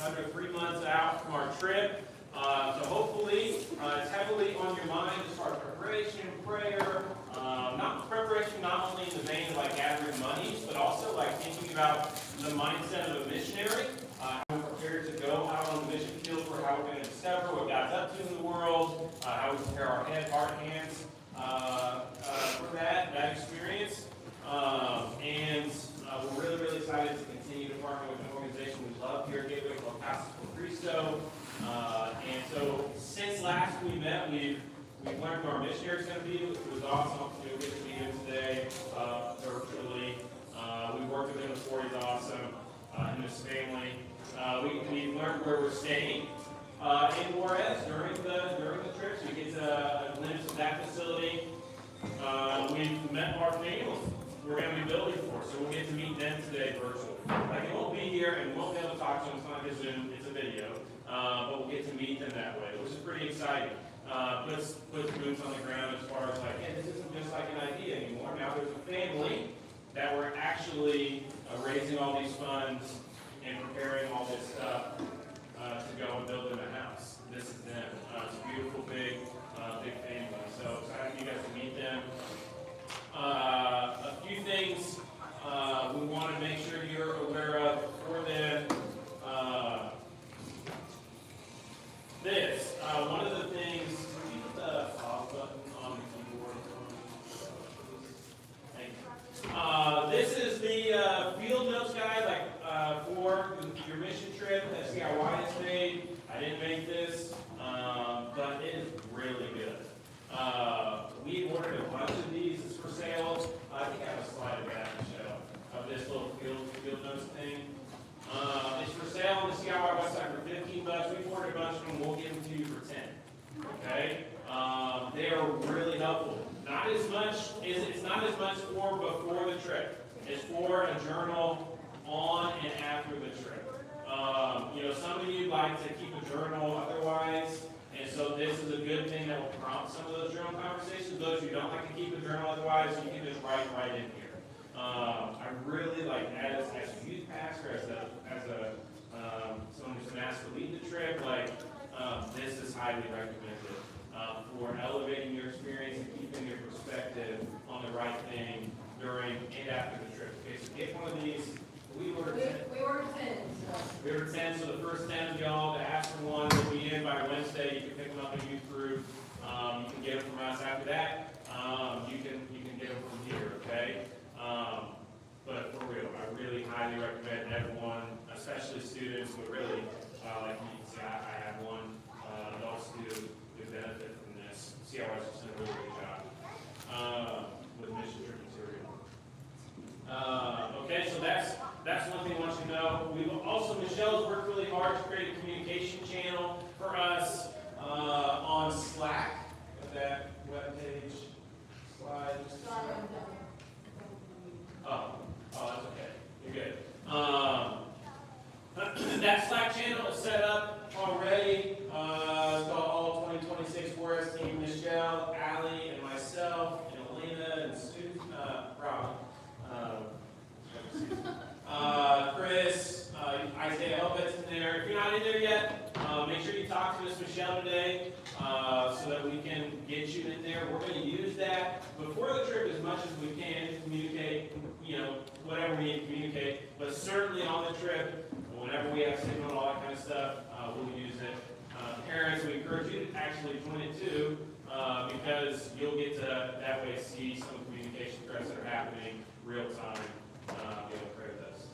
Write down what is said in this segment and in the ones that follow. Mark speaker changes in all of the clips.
Speaker 1: under 3 months out from our trip. So hopefully it's heavily on your mind as far as preparation, prayer, not only in the vein of like gathering monies, but also like thinking about the mindset of a missionary, how we're prepared to go out on the mission field for how we're going to discover what God's up to in the world, how we prepare our head, heart, hands for that experience. And we're really, really excited to continue to partner with an organization we love here at Gateway called Casas por Cristo. And so since last we met, we've learned who our missionary is going to be. It was awesome. We'll get to meet him today virtually. We've worked with him before. He's awesome. And his family. We've learned where we're staying in Juarez during the trip, so we get a glimpse of that facility. We've met our families we're going to be building for, so we'll get to meet them today virtually. Like, it won't be here, and we won't be able to talk to them. It's not just Zoom, it's a video. But we'll get to meet them that way, which is pretty exciting. Puts boots on the ground as far as like, hey, this isn't just like an idea anymore. Now there's a family that we're actually raising all these funds and preparing all this stuff to go and build them a house. This is them. It's a beautiful, big family. So excited for you guys to meet them. A few things we want to make sure you're aware of before then. One of the things, can you put the off button on the keyboard? Thank you. This is the field notes guide, for your mission trip. Let's see how wide it's made. I didn't make this, but it is really good. We ordered a bunch of these. It's for sale. I think I have a slide of that, Michelle, of this little field notes thing. It's for sale on the CIY website for $15. We've ordered a bunch of them. We'll give them to you for $10. Okay? They are really helpful. It's not as much for before the trip. It's for a journal on and after the trip. Some of you like to keep a journal otherwise, and so this is a good thing that will prompt some of those journal conversations. Those who don't like to keep a journal otherwise, you can just write right in here. I really like, as a youth pastor, as someone who's been asked to lead the trip, this is highly recommended for elevating your experience and keeping your perspective on the right thing during and after the trip. Okay, so get one of these. We ordered 10.
Speaker 2: We ordered 10.
Speaker 1: We ordered 10, so the first 10 of y'all to ask for one will be in by Wednesday. You can pick them up in youth group. You can get them from us after that. You can get them from here, okay? But for real, I really highly recommend everyone, especially students, but really, like you can see, I have one adult student who benefit from this. CRS has done a really good job with mission trip material. Okay, so that's one thing I want you to know. We've also, Michelle's worked really hard to create a communication channel for us on Slack. That webpage slide. Oh, that's okay. You're good. That Slack channel is set up already. It's called All 2026 Juarez Team. Michelle, Allie, and myself, and Elena, and Stu, Rob, Chris, Isaiah Elbet's in there. If you're not in there yet, make sure you talk to Miss Michelle today so that we can get you in there. We're going to use that before the trip as much as we can to communicate, whatever we need to communicate. But certainly on the trip, whenever we have signal and all that kind of stuff, we'll use it. Parents, we encourage you to actually join it too, because you'll get to that way see some communication threads that are happening real time. Be able to pray with us.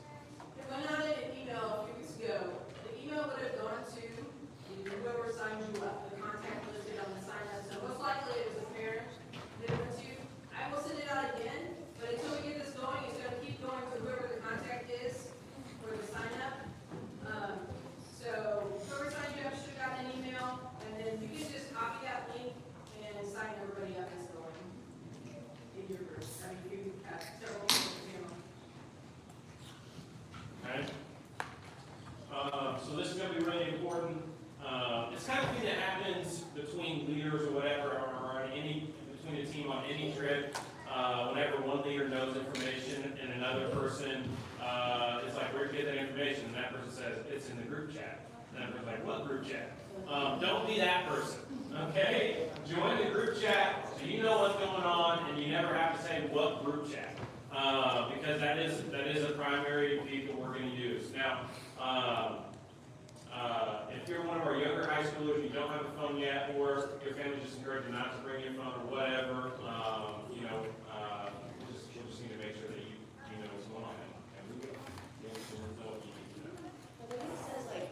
Speaker 2: It went out in an email a few weeks ago. The email would have gone to whoever signed you up, the contact listed on the sign up. So most likely it was a parent that it went to. I will send it out again, but until we get this going, it's going to keep going to whoever the contact is for the sign up. So whoever signed you up should have gotten an email, and then you can just copy that link and sign everybody up that's going in your group. I mean, you have several people.
Speaker 1: Okay. So this is going to be really important. It's kind of thing that happens between leaders or whatever, or between a team on any trip. Whenever one leader knows information and another person is like, where'd you get that information? And that person says, it's in the group. group chat. And everyone's like, what group chat? Don't be that person, okay? Join the group chat so you know what's going on and you never have to say what group chat. Because that is a primary feed that we're going to use. Now, if you're one of our younger high schoolers, you don't have a phone yet, or your family just encouraged you not to bring your phone or whatever, we'll just need to make sure that you know what's going on. And we will know what you need to know.
Speaker 3: Well, then it says like,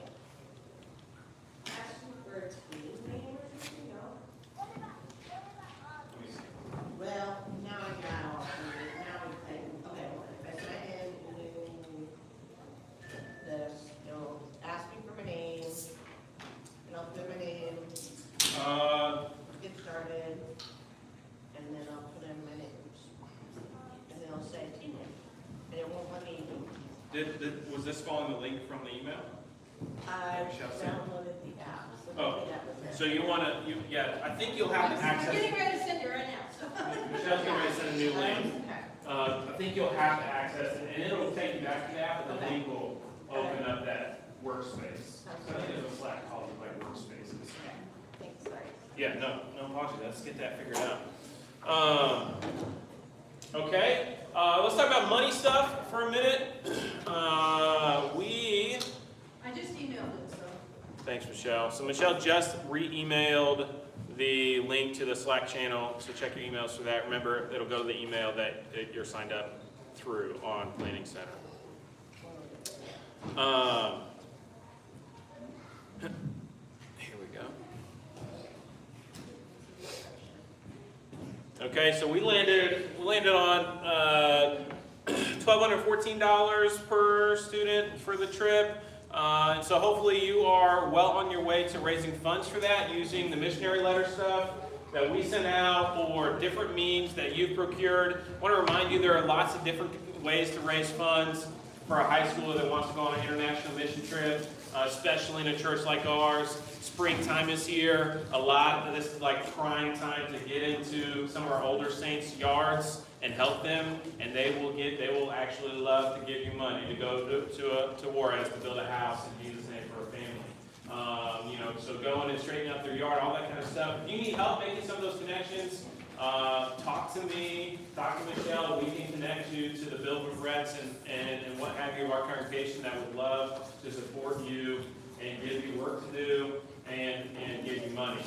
Speaker 3: ask you for a team name or something, no?
Speaker 1: Let me see.
Speaker 3: Well, now I got all, now okay, if I sign in, and do this, it'll ask me for my name, and I'll put my name, get started, and then I'll put in my names. And then I'll say team name, and it won't let me,
Speaker 1: Was this following the link from the email?
Speaker 3: I
Speaker 1: Shall I say?
Speaker 3: downloaded the app. So
Speaker 1: Oh,
Speaker 3: maybe that was it.
Speaker 1: So you want to, I think you'll have to
Speaker 2: I'm
Speaker 1: access.
Speaker 2: getting ready to send it right now, so.
Speaker 1: Michelle's getting ready to send a new link.
Speaker 3: Okay.
Speaker 1: I think you'll have to access it, and it'll take you back to the app, but the
Speaker 3: Okay.
Speaker 1: link will open up that workspace. I think there's a Slack called like workspaces.
Speaker 3: Okay, thanks, sorry.
Speaker 1: Yeah, no apology. Let's get that figured out. Okay, let's talk about money stuff for a minute.
Speaker 2: I just emailed it, so.
Speaker 1: Thanks, Michelle. So Michelle just re-emailed the link to the Slack channel, so check your emails for that. Remember, it'll go to the email that you're signed up through on Planning Center. Here we go. Okay, so we landed on $1,214 per student for the trip. And so hopefully you are well on your way to raising funds for that using the missionary letter stuff that we sent out or different means that you've procured. I want to remind you there are lots of different ways to raise funds for a high schooler that wants to go on an international mission trip, especially in a church like ours. Springtime is here. A lot of this is like prime time to get into some of our older saints' yards and help them, and they will actually love to give you money to go to Juarez to build a house in Jesus' name for a family. So going and straightening up their yard, all that kind of stuff. If you need help making some of those connections, talk to me, talk to Michelle. We can connect you to the Bill of Regrets and what have you of our congregation that would love to support you and give you work to do and give you money.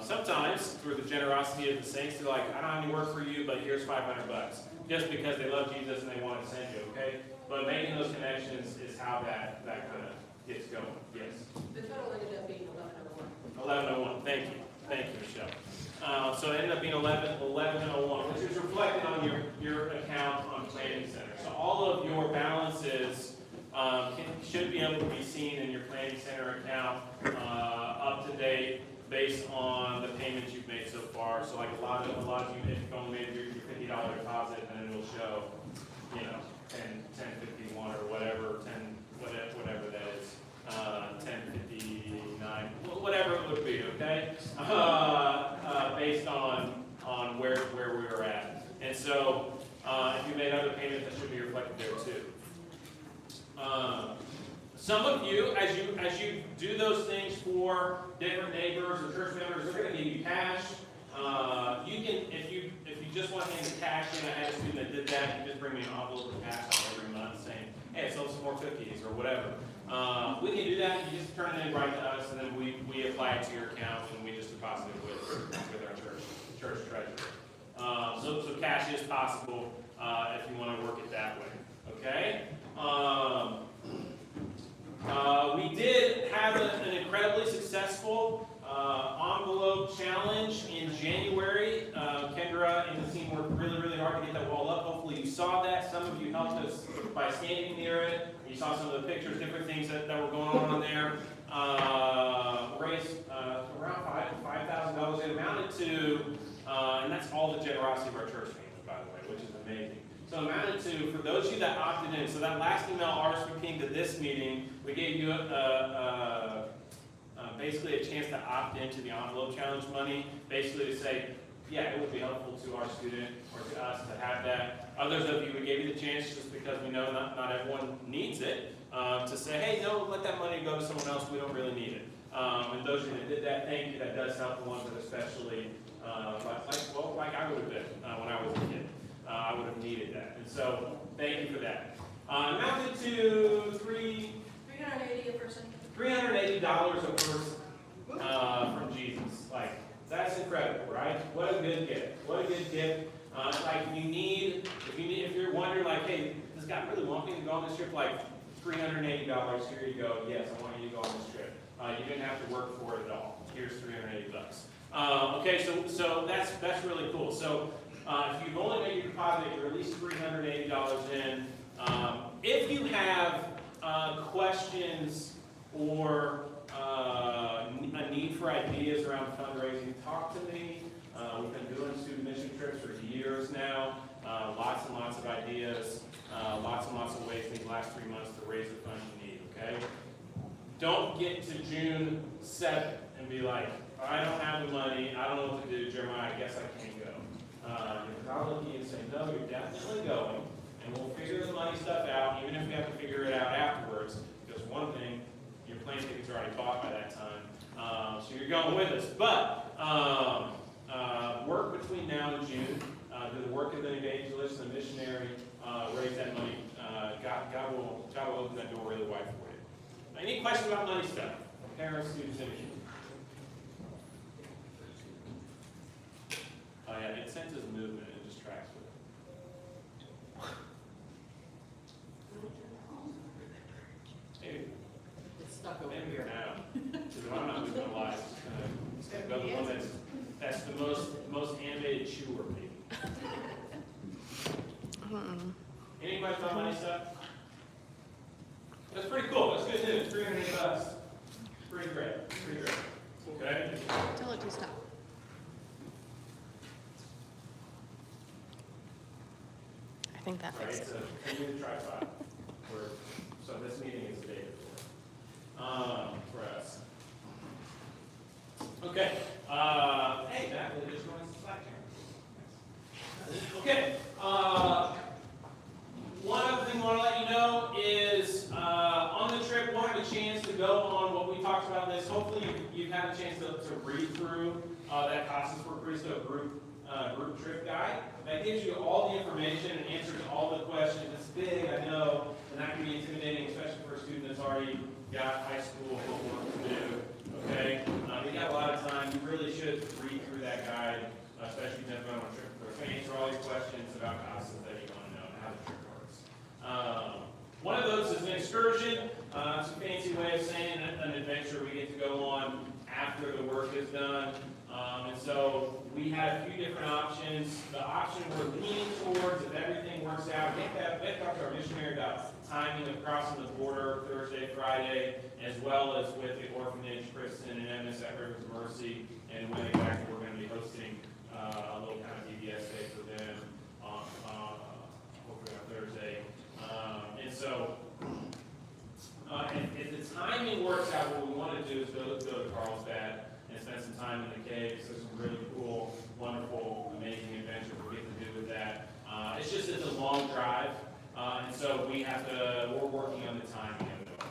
Speaker 1: Sometimes, through the generosity of the saints, they're like, I don't have any work for you, but here's $500. Just because they love Jesus and they want to send you, okay? But making those connections is how that kind of gets going. Yes?
Speaker 2: The total ended up being 1101.
Speaker 1: 1101. Thank you, Michelle. So it ended up being 1101, which is reflected on your account on Planning Center. So all of your balances should be able to be seen in your Planning Center account, up to date, based on the payments you've made so far. So like a lot of you, if you've only made your $50 deposit, then it'll show, 1051 or whatever, whatever that is, 1059, whatever it would be, okay? Based on where we were at. And so if you made other payments, that should be reflected there too. Some of you, as you do those things for different neighbors or church members, they're going to give you cash. You can, if you just want to hand the cash in, I had a student that did that. You just bring me an envelope of cash every month saying, hey, I sold some more cookies or whatever. We can do that. You just turn it in right to us, and then we apply it to your account, and we just deposit it with our church treasurer. So cash is possible if you want to work it that way. Okay. We did have an incredibly successful envelope challenge in January. Kendra and the team worked really, really hard to get that wall up. Hopefully you saw that. Some of you helped us by standing near it. You saw some of the pictures, different things that were going on there. Raised around $5,000. It amounted to, and that's all the generosity of our church family, by the way, which is amazing. So it amounted to, for those of you that opted in, so that last email RSVPing to this meeting, we gave you basically a chance to opt into the envelope challenge money, basically to say, yeah, it would be helpful to our student or to us to have that. Others of you, we gave you the chance just because we know not everyone needs it, to say, hey, no, let that money go go to someone else, we don't really need it. And those of you that did that, thank you, that does help the ones that especially, like I would have been when I was a kid. I would have needed that. And so, thank you for that. Amounted to
Speaker 2: $380 a person.
Speaker 1: $380 a person from Jesus. Like, that's incredible, right? What a good gift. What a good gift. Like, if you're wondering, like, hey, does God really want me to go on this trip? Like, $380, here you go. Yes, I want you to go on this trip. You didn't have to work for it at all. Here's $380. Okay, so that's really cool. So if you've only made your deposit, you're at least $380 in. If you have questions or a need for ideas around fundraising, talk to me. We've been doing student mission trips for years now. Lots and lots of ideas, lots and lots of ways these last 3 months to raise the funds you need, okay? Don't get to June 7th and be like, I don't have the money, I don't know what to do, Jeremiah, I guess I can't go. Because I'll look at you and say, no, you're definitely going, and we'll figure the money stuff out, even if we have to figure it out afterwards, because one thing, your plane tickets are already bought by that time, so you're going with us. But work between now and June, do the work of an evangelist and a missionary, raise that money. God will open that door really wide for you. Any questions about money stuff? Parents, students, anything? Oh yeah, it senses movement, it just tracks with it. Maybe,
Speaker 3: It's stuck over
Speaker 1: maybe
Speaker 3: here.
Speaker 1: now, because if I'm not moving a lot, it's gonna go the one that's the most animated chewer, maybe. Any questions about money stuff? That's pretty cool. That's good news. $300. Pretty great. Pretty great. Okay?
Speaker 4: Tell it to stop. I think that
Speaker 1: Right,
Speaker 4: fixes it.
Speaker 1: so continue to try five. So this meeting is the day before. For us. Okay. Hey, Matt, we'll just run some Slack here. Okay. One other thing I want to let you know is on the trip, we'll have a chance to go on what we talked about in this. Hopefully, you've had a chance to read through that Casas for Cristo group trip guide. That gives you all the information and answers all the questions. It's big, I know, and that can be intimidating, especially for a student that's already got high school homework to do. Okay? You got a lot of time. You really should read through that guide, especially if you've never been on a trip before. So answer all these questions about Casas that you want to know and how the trip works. One of those is an excursion. It's a fancy way of saying an adventure we get to go on after the work is done. And so we had a few different options. The option we're leaning towards, if everything works out, we talked to our missionary about timing of crossing the border Thursday, Friday, as well as with the orphanage, Kristen and Emma's at Rivers of Mercy, and when exactly we're going to be hosting a little kind of DBS day for them hopefully on Thursday. And so, if the timing works out, what we want to do is go to Carlsbad and spend some time in the caves. There's some really cool, wonderful, amazing adventure we get to do with that. It's a long drive, and so we're working on the timing of it.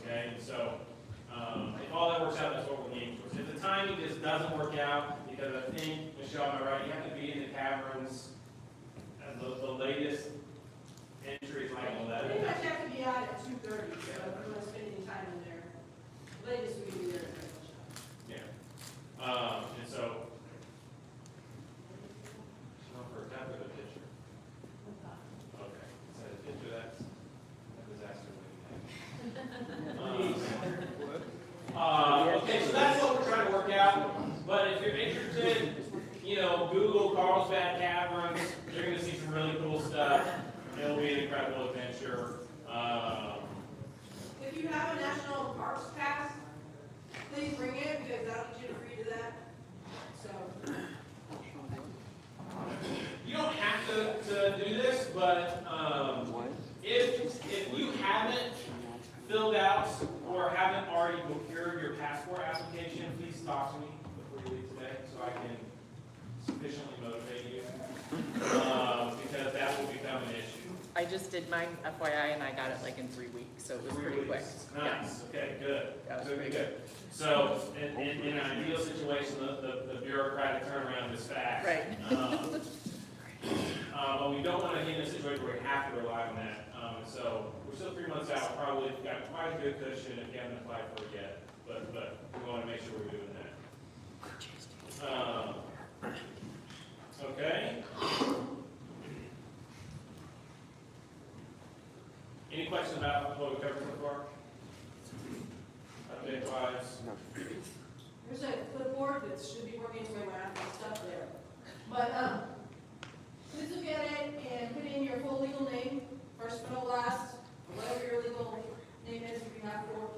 Speaker 1: Okay, and so if all that works out, that's what we're leaning towards. If the timing just doesn't work out, because I think, Michelle, am I right, you have to be in the caverns at the latest entry is like 11.
Speaker 2: Pretty much have to be out at 2:30, so if you want to spend any time in there, latest we can be there.
Speaker 1: Yeah. And so, for a good picture. Okay. Is that a picture? That's a disaster waiting. Okay, so that's what we're trying to work out. But if you're interested, Google Carlsbad Caverns. You're going to see some really cool stuff. It'll be an incredible adventure.
Speaker 2: If you have a national parks pass, please bring it because that'll get you free to that. So,
Speaker 1: You don't have to do this, but if you haven't filled out or haven't already procured your passport application, please talk to me before you leave today so I can sufficiently motivate you because that will become an issue.
Speaker 5: I just did mine FYI and I got it like in 3 weeks, so it was
Speaker 1: 3
Speaker 5: pretty quick.
Speaker 1: weeks.
Speaker 5: Yeah.
Speaker 1: Nice, okay, good.
Speaker 5: That was
Speaker 1: Good,
Speaker 5: pretty
Speaker 1: good. So, in an ideal situation, the bureaucratic turnaround is fast.
Speaker 5: Right.
Speaker 1: But we don't want to get in a situation where we have to rely on that. So, we're still 3 months out, probably got quite a good cushion if you haven't applied for it yet. But we want to make sure we're doing that. Okay. Any questions about what we covered so far? Update wise?
Speaker 2: There's a clipboard that should be working its way around and stuff there. But, please look at it and put in your full legal name, first, middle, last, or whatever your legal name is if you have four.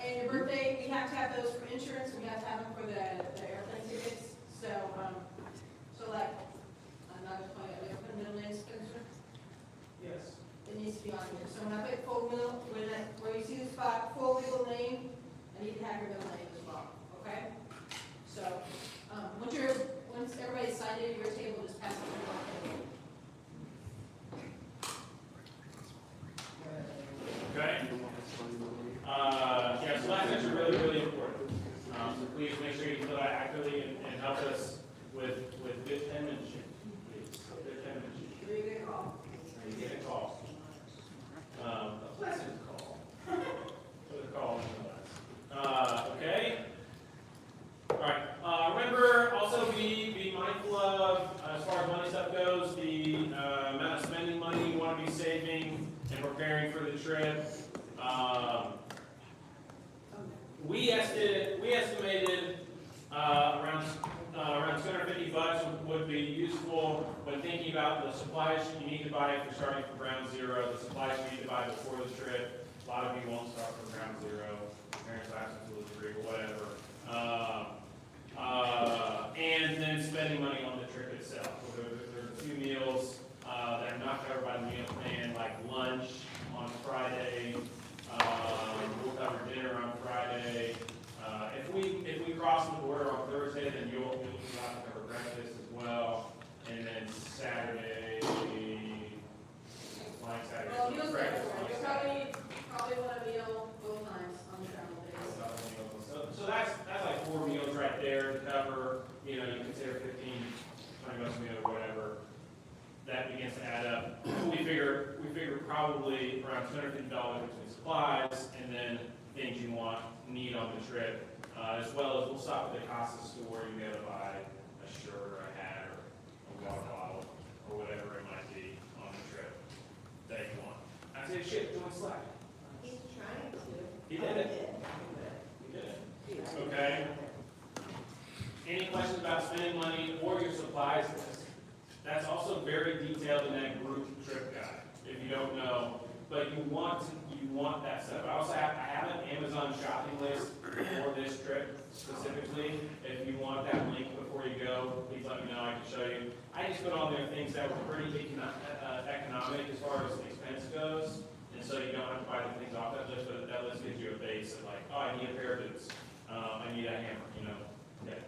Speaker 2: And your birthday, we have to have those for insurance, we have to have them for the airplane tickets. So, like, I'm not gonna point out, you put middle name, Spencer?
Speaker 1: Yes.
Speaker 2: It needs to be on here. So when I put full middle, where you see the spot, full legal name, I need to have your middle name as well, okay? So, once everybody's signed in your table, just pass it around.
Speaker 1: Okay? Yeah, so last things are really, really important. So please make sure you fill out accurately and help us with good penmanship, please. Good penmanship.
Speaker 2: You're gonna call.
Speaker 1: You get a call. A pleasant call. With a call nonetheless. Okay? All right. Remember, also be mindful of, as far as money stuff goes, the amount of spending money you want to be saving and preparing for the trip. We estimated around $250 would be useful when thinking about the supplies you need to buy if you're starting from ground zero, the supplies you need to buy before the trip. A lot of you won't start from ground zero, parents' absence to a degree, or whatever. And then spending money on the trip itself. So there's a few meals that are not covered by the meal plan, like lunch on Friday. We'll cover dinner on Friday. If we cross the border on Thursday, then you'll have to cover breakfast as well. And then Saturday, flying Saturday.
Speaker 2: Well, meals
Speaker 1: breakfast
Speaker 2: everywhere.
Speaker 1: on
Speaker 2: You'll
Speaker 1: Saturday.
Speaker 2: probably want a meal both times on the travel days.
Speaker 1: So that's like 4 meals right there to cover, you consider 15, 20 bucks a meal or whatever. That begins to add up. We figure probably around $250 between supplies and then things you need on the trip, as well as we'll stop at the Casa store. You be able to buy a shirt or a hat or a water bottle or whatever it might be on the trip that you want. I say, shit, join Slack.
Speaker 3: He's trying to.
Speaker 1: He did it. He did it. Okay. Any questions about spending money or your supplies list? That's also very detailed in that group trip guide, if you don't know. But you want that stuff. I have an Amazon shopping list for this trip specifically. If you want that link before you go, please let me know. I can show you. I just put on there things that were pretty economic as far as expense goes. And so you don't have to buy the things off that list, but that list gives you a base of like, oh, I need a pair of boots. I need a hammer, Okay.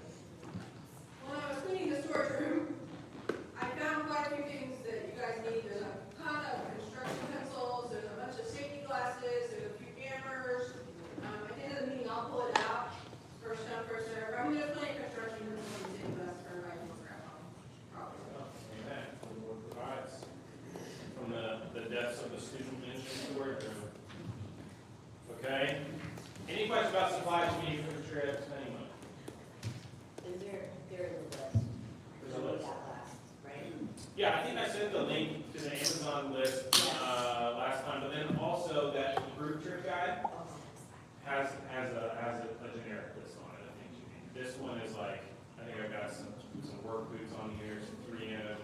Speaker 2: When I was cleaning the storage room, I found quite a few things that you guys need. There's a ton of construction pencils, there's a bunch of safety glasses, there's a few hammers. At the end of the meeting, I'll pull it out. First come, first served. I'm gonna play construction pencils and safety glasses for everybody to grab on.
Speaker 1: Amen. The Lord provides from the depths of the student ministry storage room. Okay? Any questions about supplies you need for the trip? Anyone?
Speaker 3: There is a list.
Speaker 1: There's a list.
Speaker 3: That last, right?
Speaker 1: Yeah, I think I sent the link to the Amazon list last time, but then also that group trip guide has a generic list on it. I think you need. This one is like, I think I've got some work boots on here, some 3M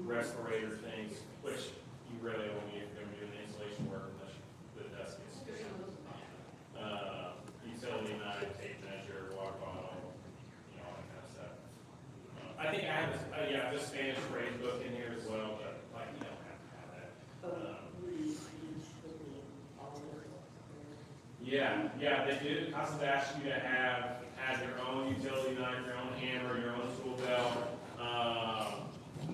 Speaker 1: respirator things, which you really only need if you're going to do the installation work unless the desk is. Utility knife, tape measure, water bottle, all that kind of stuff. I think I have this Spanish phrase book in here as well, but like you don't have to have that. Yeah, they do. Casas asks you to have your own utility knife, your own hammer, your own tool belt,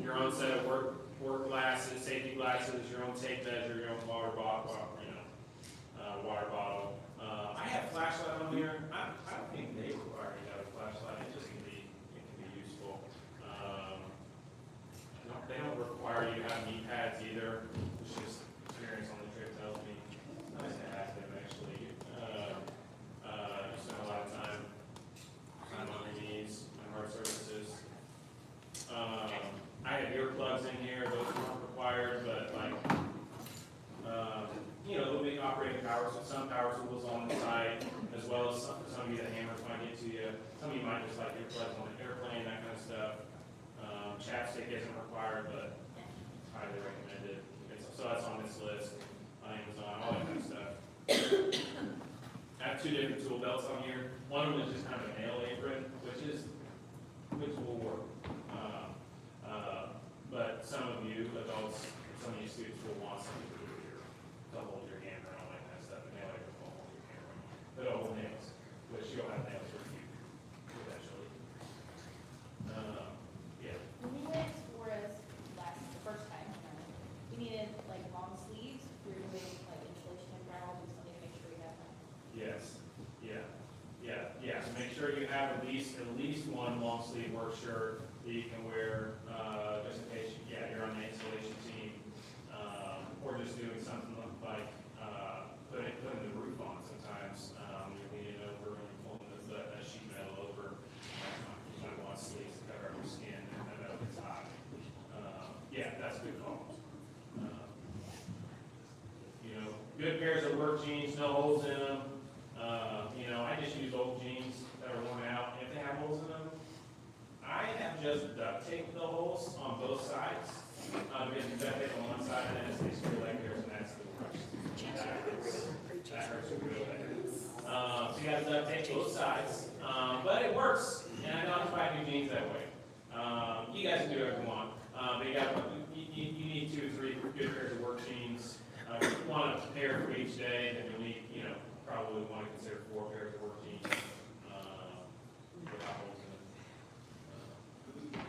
Speaker 1: your own set of work work glasses, safety glasses, your own tape measure, your own water bottle, water bottle. I have flashlight on here. I don't think they require you to have a flashlight. It just can be useful. They don't require you to have knee pads either, which is experience on the trip tells me. It's nice to have them actually. You spend a lot of time on your knees, on hard surfaces. I have earplugs in here. Those aren't required, but like, there'll be operating power, so some power tools on the side, as well as some of you the hammers might get to you. Some of you might just like earplugs on the airplane, that kind of stuff. Chapstick isn't required, but highly recommended. So that's on this list on Amazon, all that kind of stuff. I have two different tool belts on here. One of them is just kind of a nail apron, which will work. But some of you adults, some of you students will want something to hold your hammer and all that kind of stuff. A nail apron will hold your hammer. But it'll hold nails, which you'll have nails for you eventually. Yeah.
Speaker 6: When we went to Flores the first time, we needed like long sleeves. We were doing like insulation and ground, and something to make sure we have them.
Speaker 1: Yes. So make sure you have at least one long sleeve work shirt that you can wear, just in case you're on the installation team, or just doing something like putting the roof on. Sometimes you're leaning over and you're pulling the sheet metal over. You might want sleeves to cover up your skin, and I know it's hot. That's a good call. Good pairs of work jeans, no holes in them. I just use old jeans that are worn out. If they have holes in them, I have just duct taped the holes on both sides. Because you duct tape on one side and then it stays through like yours, and that's the worst. That hurts real bad. So you got to duct tape both sides. But it works, and I know how to buy new jeans that way. You guys can do whatever you want. But you need 2 or 3 good pairs of work jeans. If you want a pair for each day, then you'll need, probably want to consider 4 pairs of work jeans. Without holes in them.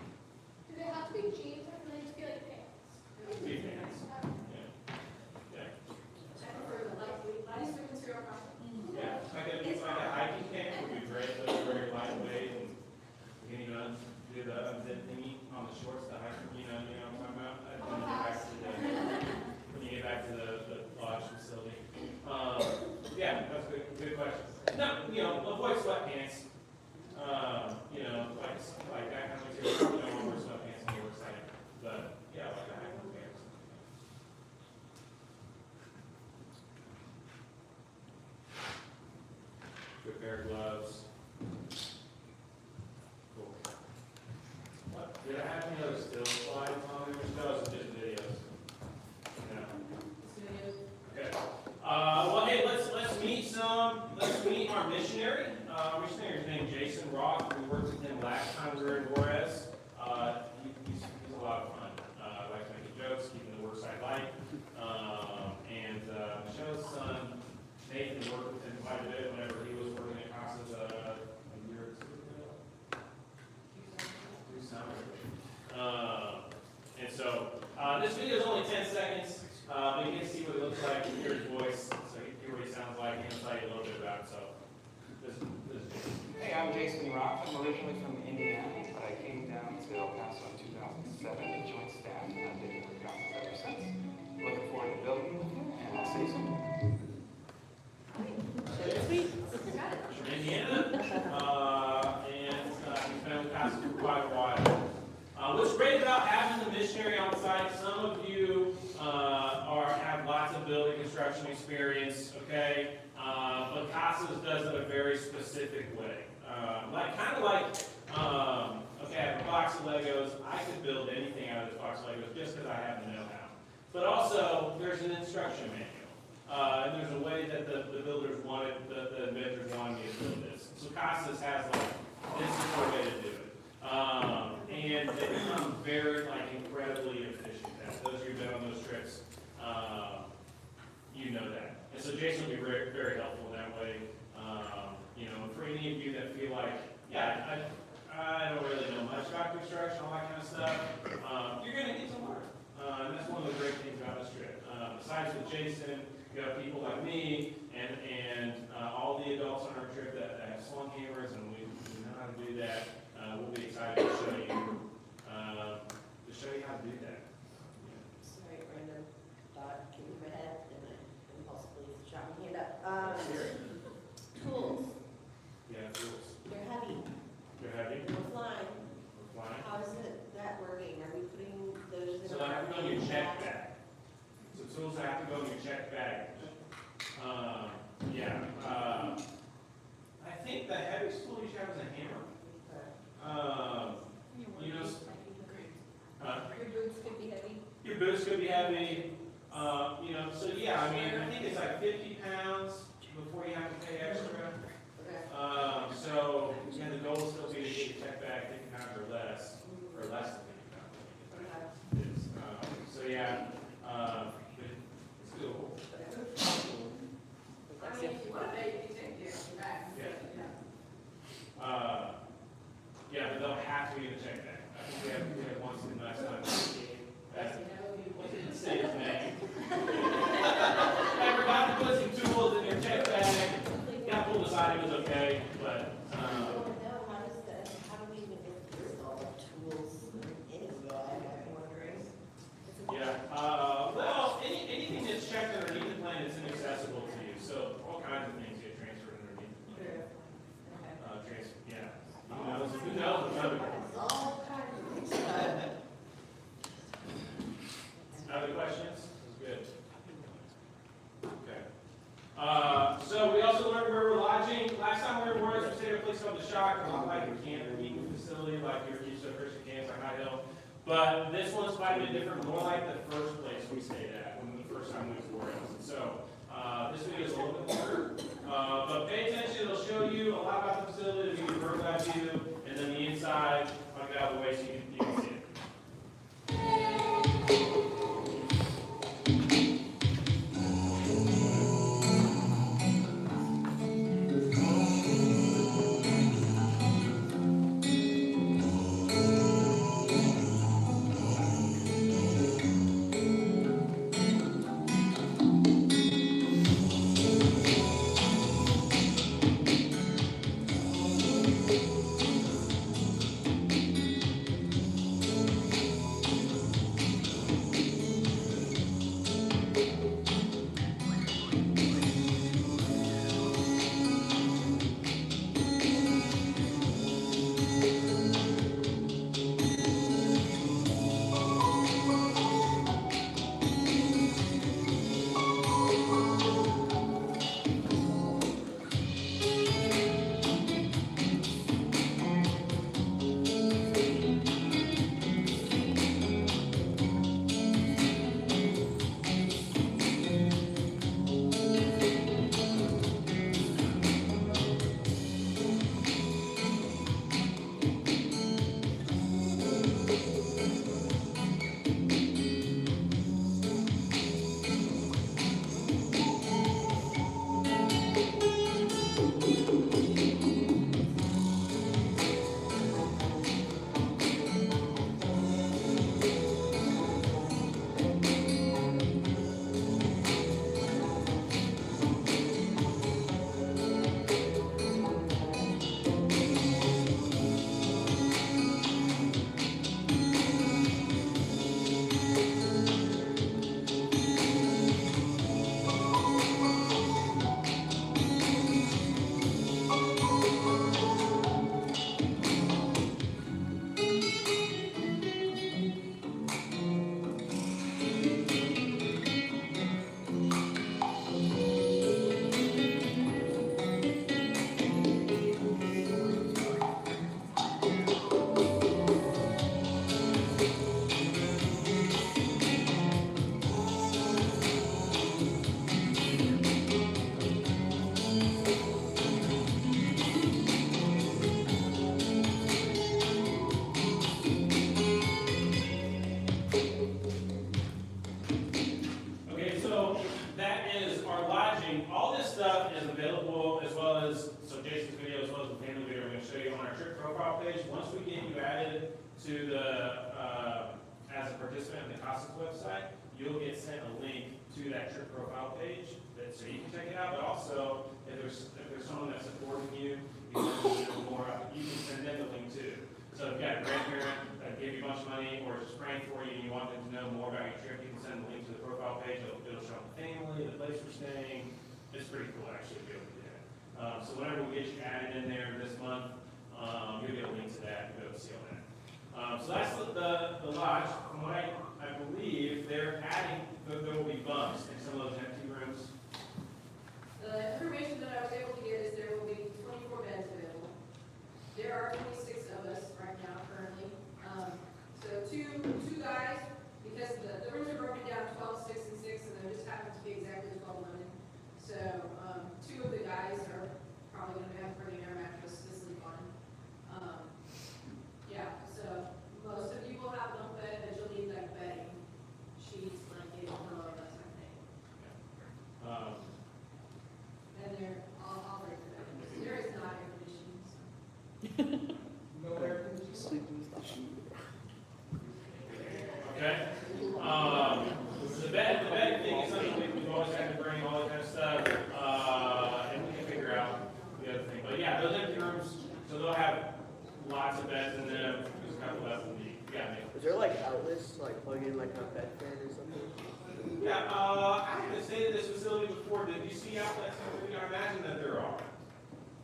Speaker 6: Do they have to be jeans or can they just be like pants?
Speaker 1: Be pants. Yeah.
Speaker 2: I prefer the lighter material cotton.
Speaker 1: Yeah, it's like a hiking pant would be great. Those are very lightweight, and you can even do the unzip thingy on the shorts, the hiking. You know what I'm talking about. When you get back to the lodge facility. That's a good question. No, avoid sweatpants. Like that kind of material. You don't want to wear sweatpants on your work site, but like a hiking pants. Good pair of gloves. Cool. What? Did I have any other still slides on there? No, it's just videos. Okay. Hey, let's meet our missionary. Our missionary's named Jason Roth. We worked with him last time we were in Juarez. He's a lot of fun. Likes making jokes, keeping the work site light. And Michelle's son, Nathan, worked with him quite a bit whenever he was working at Casas a year or 2 ago. 2 summers. And so this video is only 10 seconds, but you can see what it looks like, and hear his voice, so you can hear what he sounds like, and I'll tell you a little bit about it. So this is Jason.
Speaker 7: Hey, I'm Jason Roth. I'm originally from Indiana, but I came down to El Paso in 2007 to join staff, and I've been with Casas ever since. Looking forward to building with you, and I'll see you soon.
Speaker 1: From Indiana, and he's been with Casas for quite a while. What's great about having the missionary on site, some of you have lots of building construction experience, okay? But Casas does it a very specific way. I have a box of Legos. I could build anything out of this box of Legos just because I have the know-how. But also, there's an instruction manual. And there's a way that the builders wanted, the inventors wanted me to build this. So Casas has this is the way to do it. And they become very, incredibly efficient. Those of you who've been on those trips, you know that. And so Jason will be very, very helpful in that way. And for any of you that feel like, I don't really know much about construction, all that kind of stuff, you're going to get to learn. And that's one of the great things about this trip. Besides with Jason, you have people like me and all the adults on our trip that have swung hammers, and we know how to do that. We'll be excited to show you how to do that.
Speaker 3: Sorry, random thought came in my head and I impulsively shot my hand up. Tools,
Speaker 1: Yeah, tools.
Speaker 3: they're heavy,
Speaker 1: They're heavy.
Speaker 3: they're flying.
Speaker 1: We're flying.
Speaker 3: How is that working? Are we putting those in?
Speaker 1: So they have to go in your check bag. So tools have to go in your check bag. I think the heaviest tool you should have is a hammer. You know,
Speaker 6: Your boots could be heavy.
Speaker 1: your boots could be heavy. So yeah, I mean, I think it's like 50 pounds before you have to pay extra.
Speaker 3: Okay.
Speaker 1: So yeah, the goal is still be to get your check bag 50 pounds or less than 50 pounds. So yeah, it's doable.
Speaker 2: I mean, if you want to make it, take it back.
Speaker 1: Yeah. Yeah, but they'll have to be in the check bag. I think we had one student last time. What did it say his name? Everybody put some tools in their check bag. Got pulled aside, it was okay, but,
Speaker 3: I don't know, how do we even get through all the tools anyway, I'm wondering.
Speaker 1: well, anything that's checked underneath the plan is inaccessible to you, so all kinds of things get transferred underneath the plan. Who knows?
Speaker 3: All kinds of things.
Speaker 1: Other questions? That's good. Okay. So we also learned where we're lodging. Last time we were in Warren, we stayed at a place called The Shock, a lot like a camp meeting facility, like your Eastern Christian camps like High Hill. But this one's quite a bit different, more like the first place we stayed at, when the first time we went to Warren. So this video is a little bit longer. But pay attention, it'll show you a lot about the facility, it'll give you a bird's eye view, and then the inside, I'll get out of the way so you can see it. available as well as, so Jason's video as well as the family video we're going to show you on our trip profile page. Once we get you added to the as a participant in the CASA's website, you'll get sent a link to that trip profile page, so you can check it out, but also, if there's someone that's supporting you, you can more, you can send them the link too. So if you got a grandparent that gave you a bunch of money, or just praying for you, and you want them to know more about your trip, you can send the link to the profile page, it'll show the family, the place we're staying. It's pretty cool, actually, to be able to do that. So whenever we get you added in there this month, you'll get a link to that, you'll be able to see all that. So that's the lodge. From what I believe, they're adding, there will be bumps in some of those empty rooms.
Speaker 2: The information that I was able to get is there will be 24 beds available. There are 26 of us right now currently. So two guys, because the rooms are broken down 12, 6, and 6, and there just happens to be exactly 12 women. So two of the guys are probably going to have to bring an air mattress to sleep on. Yeah, so most of you will have one bed, but you'll need like bedding, sheets, blanket, pillow, that type of thing. And they're all right for that. There is not air conditioning, so.
Speaker 1: No air Okay. The bed thing is something we've always had to bring, all that kind of stuff, and we can figure out the other thing. But yeah, those empty rooms, so they'll have lots of beds in them. There's a couple left in the, yeah, Nick.
Speaker 8: Is there like outlets to like plug in like a bed fan or something?
Speaker 1: Yeah, I haven't stayed at this facility before. Did you see outlets? I imagine that there are.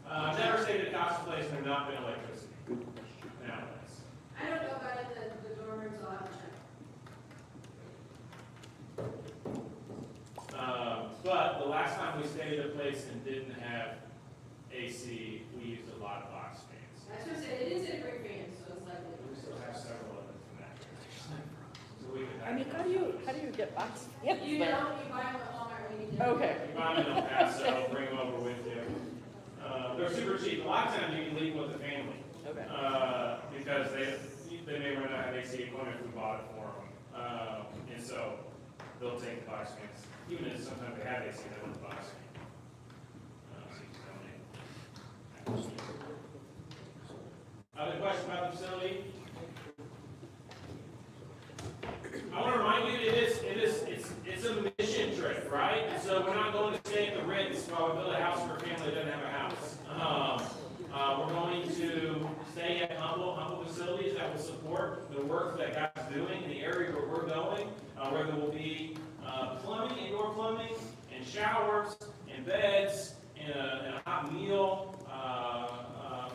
Speaker 1: I've never stayed at a Casa place and there's not been electricity. And outlets.
Speaker 2: I don't know about it, the dorm rooms, I'll have to check.
Speaker 1: But the last time we stayed at a place and didn't have AC, we used a lot of box fans.
Speaker 2: I was gonna say, they didn't say to bring fans, so it's likely.
Speaker 1: We still have several of them from that. So we can
Speaker 5: I mean, how do you get box fans
Speaker 2: You
Speaker 5: there?
Speaker 2: know, you buy them at Walmart when you get them.
Speaker 5: Okay.
Speaker 1: You buy them in El Paso, bring them over with you. They're super cheap. A lot of times you can leave them with the family.
Speaker 5: Okay.
Speaker 1: Because they may run out of AC equipment if we bought it for them. And so they'll take the box fans. Even if sometimes they have AC, they want the box fan. So you can donate. Other questions about the facility? I want to remind you, it's a mission trip, right? And so we're not going to stay at the Ritz while we build a house for a family that doesn't have a house. We're going to stay at humble facilities that will support the work that God's doing in the area where we're going, where there will be plumbing, indoor plumbing, and showers, and beds, and a hot meal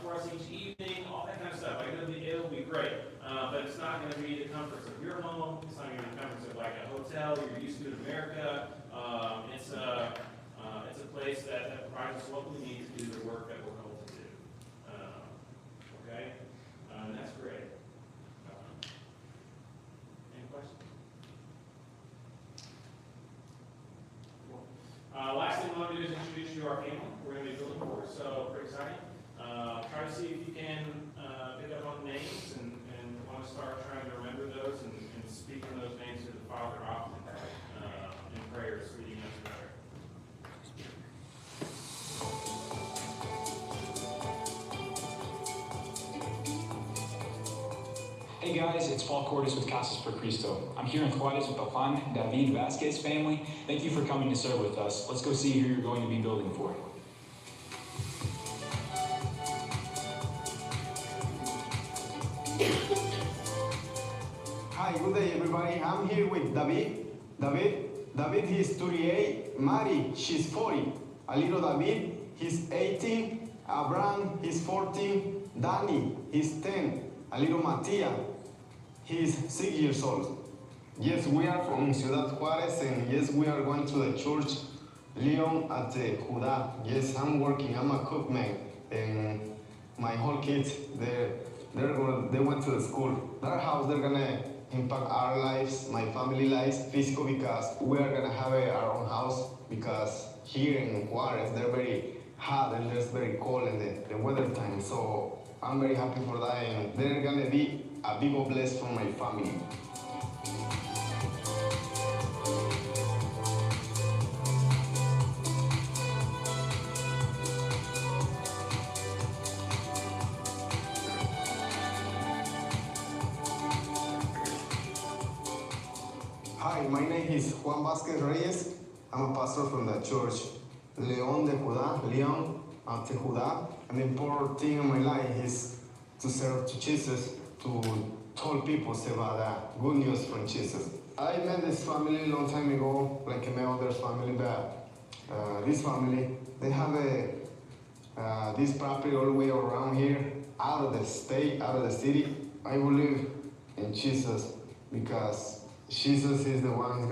Speaker 1: for us each evening, all that kind of stuff. Like it'll be great, but it's not going to be the comforts of your home. It's not going to be the comforts of like a hotel you're used to in America. It's a place that provides us what we need to do the work that we're called to do. Okay, and that's great. Any questions? Last thing we want to do is introduce you to our family. We're going to be building for, so pretty exciting. Try to see if you can pick up on the names and want to start trying to remember those and speaking those names to the Father often in prayers leading us better.
Speaker 9: Hey guys, it's Paul Cordes with Casas por Cristo. I'm here in Juarez with the Juan David Vasquez family. Thank you for coming to serve with us. Let's go see who you're going to be building for.
Speaker 10: Hi, good day everybody. I'm here with David. David, he's 38. Mari, she's 40. A little David, he's 18. Abraham, he's 14. Danny, he's 10. A little Matia, he's 6 years old. Yes, we are from Ciudad Juarez, and yes, we are going to the church, Leon at Judá. Yes, I'm working, I'm a cook man, and my whole kids, they went to the school. Their house, they're gonna impact our lives, my family lives, physical, because we are gonna have our own house, because here in Juarez, they're very hot and it's very cold in the weather time. So I'm very happy for that, and they're gonna be a big bless for my family. is Juan Vasquez Reyes. I'm a pastor from the church León de Judá, León de Judá. And the important thing in my life is to serve to Jesus, to tell people about the good news from Jesus. I met this family a long time ago, like my other family, but this family, they have this property all the way around here, out of the state, out of the city. I believe in Jesus because Jesus is the one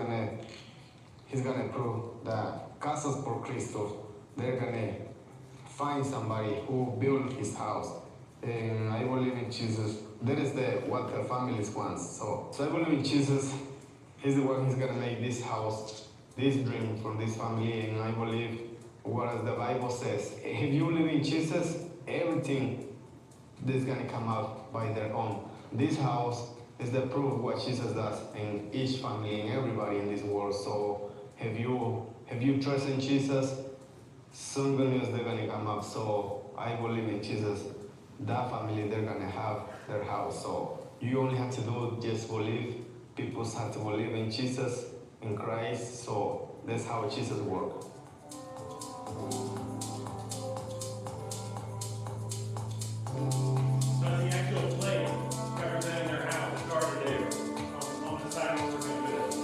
Speaker 10: he's gonna prove that Casas por Cristo, they're gonna find somebody who built his house. And I believe in Jesus. That is what the families want. So I believe in Jesus. He's the one who's gonna make this house, this dream for this family. And I believe what the Bible says. If you believe in Jesus, everything is gonna come out by their own. This house is the proof of what Jesus does in each family and everybody in this world. So if you trust in Jesus, some good news they're gonna come up. So I believe in Jesus. That family, they're gonna have their house. So you only have to do just believe. People have to believe in Jesus, in Christ. So that's how Jesus works.
Speaker 1: So the actual plate representing their house started there on the side where we're going to build.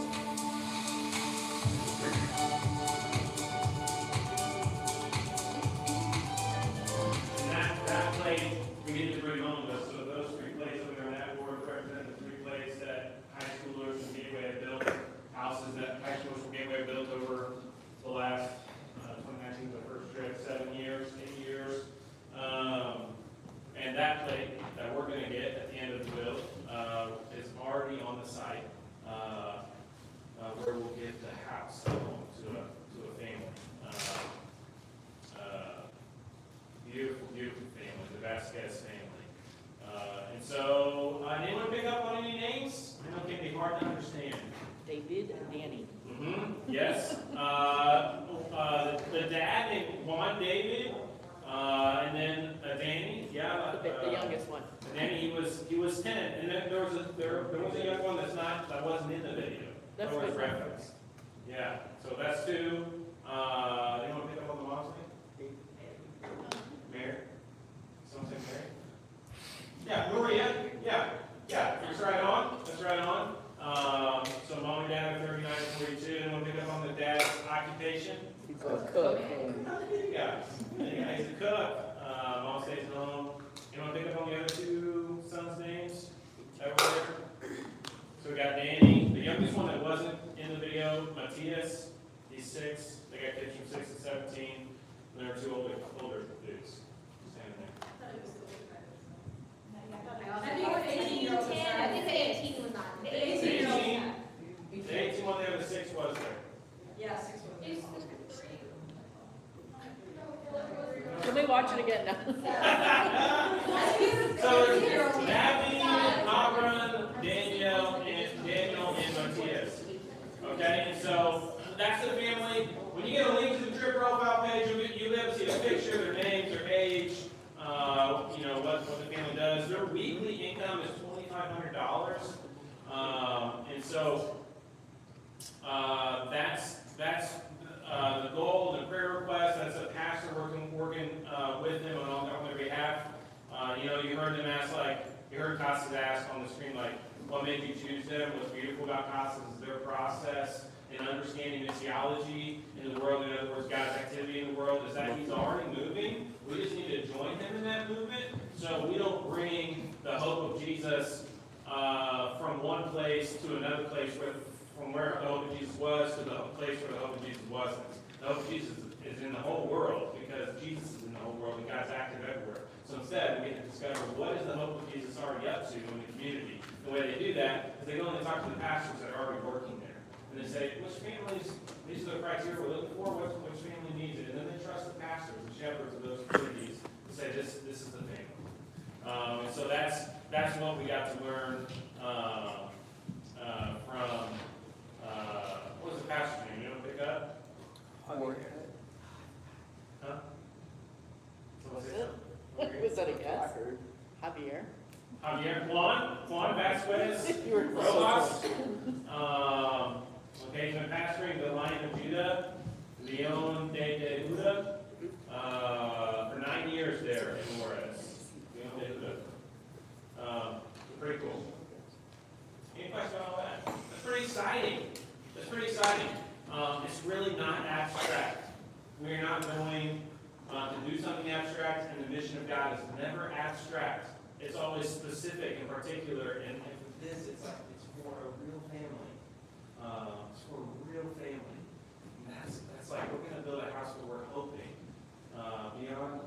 Speaker 1: And that plate, we need to bring home with us. So those three plates over there on that board represent the three plates that high schoolers from Gateway have built, houses that high schoolers from Gateway built over the last, 2019 was the first trip, 7 years, 8 years. And that plate that we're gonna get at the end of the build, is already on the site, where we'll give the house home to a family. Beautiful, beautiful family, the Vasquez family. And so, anyone pick up on any names? I know it can be hard to understand.
Speaker 5: David and Danny.
Speaker 1: Yes. The dad named Juan David, and then Danny, yeah.
Speaker 5: The youngest one.
Speaker 1: Danny, he was 10, and then there was a young one that wasn't in the video.
Speaker 5: That's
Speaker 1: That was
Speaker 5: good.
Speaker 1: referenced. Yeah, so that's 2. Anyone pick up on the mom's name? Mary? Someone say Mary? Yeah, Maria, yeah, that's right on, that's right on. So mom and dad are 39 and 42, and we'll pick up on the dad's occupation.
Speaker 8: He's a cook.
Speaker 1: Yeah, he's a cook. Mom stays at home. You want to pick up on the other 2 sons' names over there? So we got Danny, the youngest one that wasn't in the video, Matthias. He's 6. They got kids from 6 to 17. And there are 2 older dudes standing there.
Speaker 2: I think the 18-year-old was
Speaker 6: I think the 18 was not.
Speaker 2: The 18-year-old.
Speaker 1: 18? The 18 one there, the 6 was there.
Speaker 2: Yeah, 6 was.
Speaker 5: Can we watch it again now?
Speaker 1: So there's Abby, Amran, Daniel, and Matthias. Okay, and so that's the family. When you get a link to the trip profile page, you'll be able to see a picture, their names, their age, what the family does. Their weekly income is $2,500. And so that's the goal, the prayer request. That's a pastor working with them on their behalf. You heard them ask, you heard Casas ask on the screen, what made you choose them? What's beautiful about Casas is their process in understanding missiology in the world. In other words, God's activity in the world is that He's already moving. We just need to join Him in that movement. So we don't bring the hope of Jesus from one place to another place, from where the hope of Jesus was to the place where the hope of Jesus wasn't. The hope of Jesus is in the whole world because Jesus is in the whole world and God's active everywhere. So instead, we get to discover what is the hope of Jesus already up to in the community. The way they do that is they go and they talk to the pastors that are already working there. And they say, which families, these are the criteria we're looking for, which family needs it. And then they trust the pastors and shepherds of those communities to say, this is the family. And so that's what we got to learn from, what was the pastor's name? You don't pick up? Huh?
Speaker 5: Was it? Was that a guess? Javier?
Speaker 1: Juan Vasquez,
Speaker 5: You were
Speaker 1: Rojas. Okay, he's been pastoring the Lion of Judah, Leon de Judah, for 9 years there in Juarez. Leon de Judah. Pretty cool. Any questions on all that? That's pretty exciting. That's pretty exciting. It's really not abstract. We're not going to do something abstract, and the mission of God is never abstract. It's always specific and particular, and for this, it's for a real family. It's for a real family. And that's like, we're going to build a house where we're hoping, beyond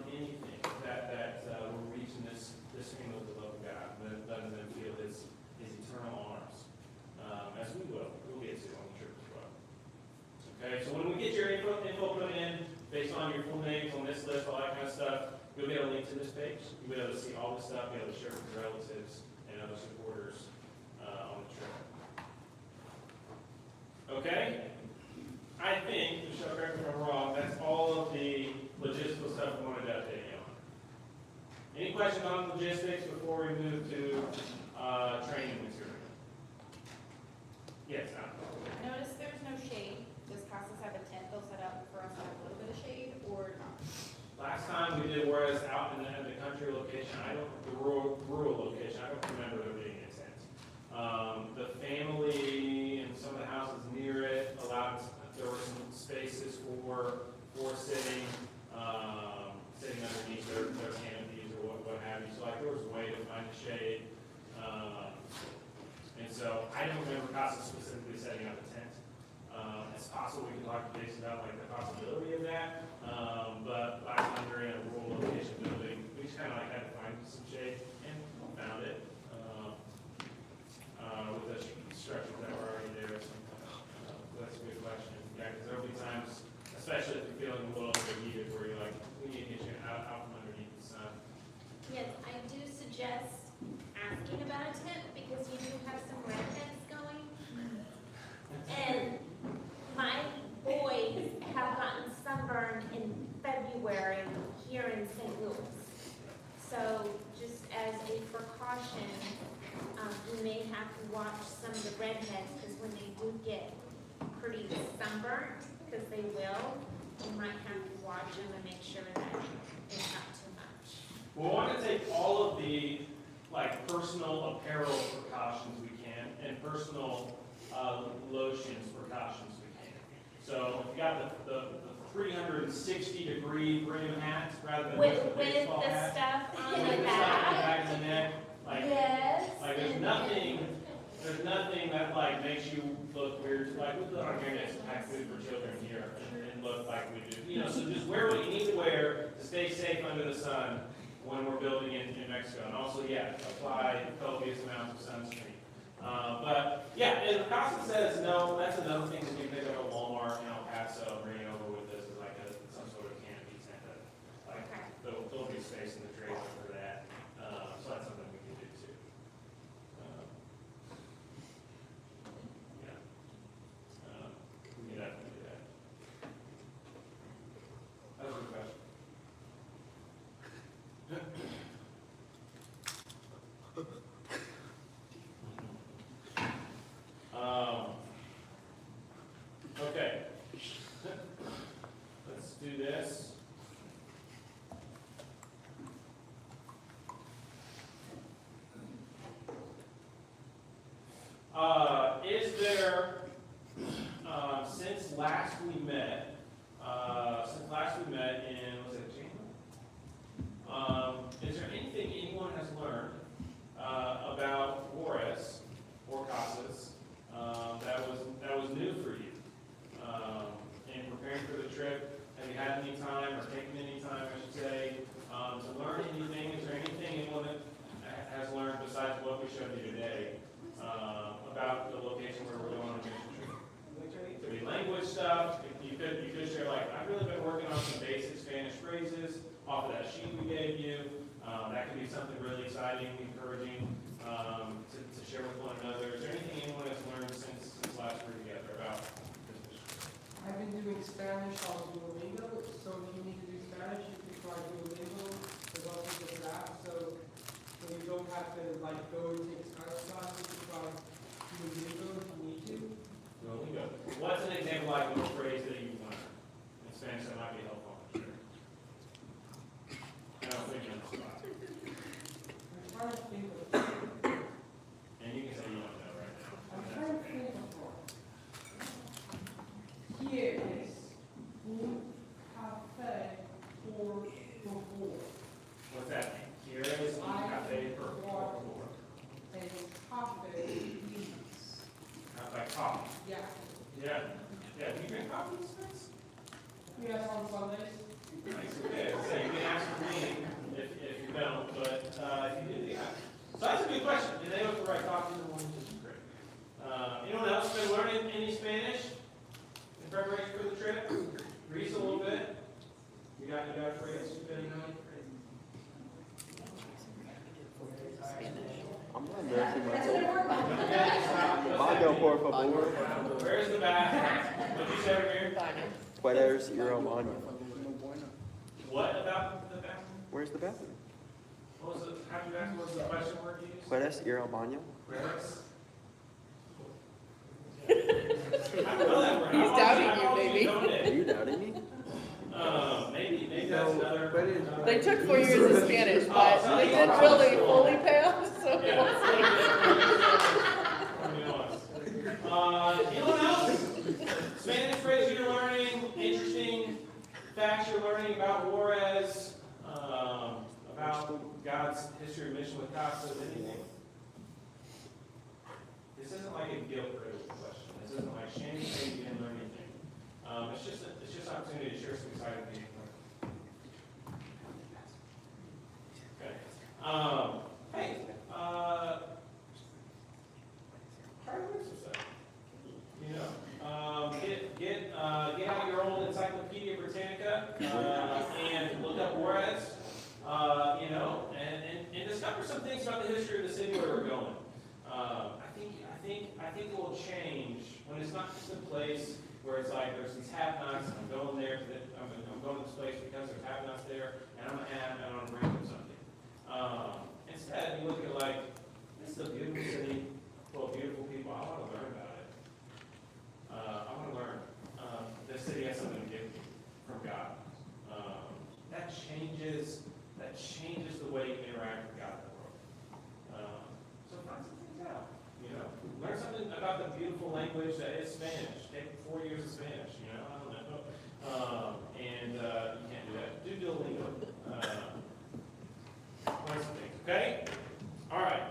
Speaker 1: anything, that we're reaching this kingdom with the love of God, letting them feel his eternal arms, as we will. We'll get to on the trip as well. Okay, so when we get your info put in, based on your full names on this list, all that kind of stuff, you'll get a link to this page. You'll be able to see all this stuff, be able to share with your relatives and other supporters on the trip. Okay? I think, Michelle, correct me if I'm wrong, that's all of the logistical stuff we wanted to update you on. Any questions on logistics before we move to training material? Yes, Adam.
Speaker 6: I noticed there's no shade. Does Casas have a tent they'll set up for us to have a little bit of shade or not?
Speaker 1: Last time we did Juarez out in the country location, the rural location, I don't remember there being a tent. The family and some of the houses near it there were some spaces for sitting underneath their canopies or what have you. So like there was a way to find the shade. And so I don't remember Casa specifically setting up a tent. It's possible we can talk to Jason about like the possibility of that. But last time we were in a rural location building, we just kind of like had to find some shade and found it with the structures that were already there. So, that's a good question. Yeah, because there'll be times, especially if you're feeling a little bit heated, where you're like, we need to get you out from underneath the sun.
Speaker 11: Yes, I do suggest asking about a tent because you do have some redheads going. And my boys have gotten sunburned in February here in St. Louis. So just as a precaution, you may have to watch some of the redheads because when they do get pretty sunburned, because they will, you might have to watch them and make sure that it's not too much.
Speaker 1: We'll want to take all of the like personal apparel precautions we can and personal lotions precautions we can. So if you got the 360-degree brim hats rather than
Speaker 11: With
Speaker 1: just a
Speaker 11: the
Speaker 1: baseball hat.
Speaker 11: stuff on
Speaker 1: With
Speaker 11: the
Speaker 1: the stuff on the
Speaker 11: back.
Speaker 1: back of the neck. Like,
Speaker 11: Yes.
Speaker 1: like there's nothing that like makes you look weird. Like we put on hairnets and pack food for children here and look like we do. So just wear what you need to wear to stay safe under the sun when we're building in Mexico. And also, apply copious amounts of sunscreen. But yeah, and Casa says no. That's another thing that you can pick up at Walmart and El Paso, bring it over with this is like some sort of canopy tent. Like there'll be space in the trailer for that. So that's something we can do too. We can definitely do that. That was a good question. Okay. Let's do this. Is there, since last we met in, was it January? Is there anything anyone has learned about Juarez or Casas that was new for you in preparing for the trip? Have you had any time or taken any time, I should say, to learn anything? Is there anything anyone has learned besides what we showed you today about the location where we're going on a mission trip? It could be language stuff. You could share like, I've really been working on some basic Spanish phrases off of that sheet we gave you. That could be something really exciting, encouraging to share with one another. Is there anything anyone has learned since last we're together about this mission?
Speaker 8: I've been doing Spanish on Duolingo, so if you need to do Spanish, you can try Duolingo. There's also the draft, so you don't have to like go and take Spanish classes. You can try Duolingo if you need to.
Speaker 1: Duolingo. But what's an example like of a phrase that you've learned in Spanish that might be helpful? Sure. I don't think on the spot.
Speaker 8: I'm trying to think of,
Speaker 1: And you can say you don't know right now.
Speaker 8: I'm trying to think of one. ¿Quieres un café por favor?
Speaker 1: What's that mean? ¿Quieres un café por favor?
Speaker 8: And coffee, please.
Speaker 1: Like coffee.
Speaker 8: Yeah.
Speaker 1: Yeah. Yeah, do you drink coffee, Spence?
Speaker 8: Yes, on Sundays.
Speaker 1: Nice, okay. So you can ask for me if you don't, but if you do, yeah. So that's a good question. Do they know the right coffee in the morning? Which is great. Anyone else been learning any Spanish in preparation for the trip? Greece a little bit? You got a phrase you've been knowing?
Speaker 12: I'm not embarrassing
Speaker 2: That's
Speaker 12: myself.
Speaker 2: what it worked on.
Speaker 12: Baño, por favor.
Speaker 1: Where's the bathroom? What'd you say over here?
Speaker 12: Puedes ir al baño.
Speaker 1: What about the bathroom?
Speaker 12: Where's the bathroom?
Speaker 1: What was it? How'd you ask? What was the question word you used?
Speaker 12: Puedes ir al baño.
Speaker 1: Where's? I don't know that word.
Speaker 5: He's doubting you, baby.
Speaker 12: Are you doubting me?
Speaker 1: Maybe that's another.
Speaker 5: They took 4 years of Spanish, but they didn't really fully pay off, so.
Speaker 1: Anyone else? Spanish phrase you're learning, interesting facts you're learning about Juarez, about God's history of mission with Casas, anything? This isn't like a guilt-ridden question. This isn't like shame you say you didn't learn anything. It's just an opportunity to share some exciting things. Okay. Hey, try to learn some stuff. You know, get out your old Encyclopedia Britannica and look up Juarez. You know, and discover some things about the history of the city where we're going. I think it will change when it's not just a place where it's like there's these have-nots and I'm going there. I'm going to this place because there's have-nots there, and I'm gonna have and I'm gonna bring them something. Instead, you look at like this is a beautiful city full of beautiful people. I want to learn about it. I want to learn. This city has something to give me from God. That changes the way you interact with God in the world. So find some things out. You know, learn something about the beautiful language that is Spanish. Take 4 years of Spanish. You know, I don't know. And you can't do that. Do Duolingo. Learn some things. Okay. All right.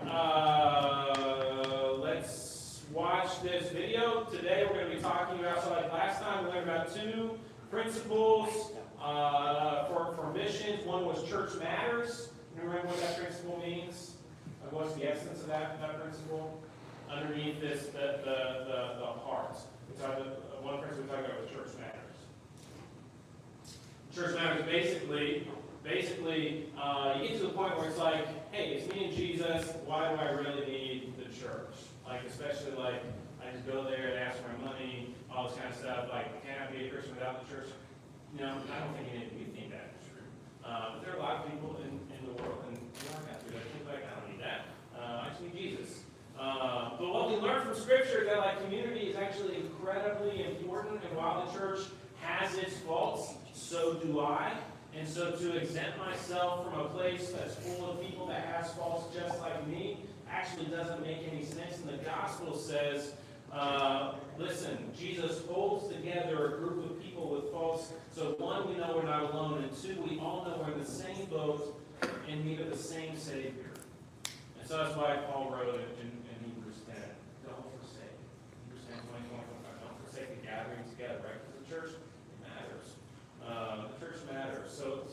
Speaker 1: Let's watch this video. Today we're going to be talking about, so like last time, we learned about 2 principles for missions. One was church matters. You remember what that principle means? What's the essence of that principle? Underneath this, the heart. One principle we talked about was church matters. Church matters basically, you get to the point where it's like, hey, it's me and Jesus. Why do I really need the church? Like, especially like, I just go there and ask for my money, all this kind of stuff. Like, can I be a Christian without the church? No, I don't think we think that is true. But there are a lot of people in the world, and I got to. I think like I don't need that. I just need Jesus. But what we learn from Scripture is that like community is actually incredibly important, and while the church has its faults, so do I. And so to exempt myself from a place that's full of people that has faults just like me actually doesn't make any sense. And the gospel says, listen, Jesus holds together a group of people with faults. So one, we know we're not alone, and 2, we all know we're in the same boat in need of the same Savior. And so that's why Paul wrote it in Hebrews 10. Don't forsake. Hebrews 10, 20, 25. Don't forsake the gathering together, right? Because the church matters. The church matters. So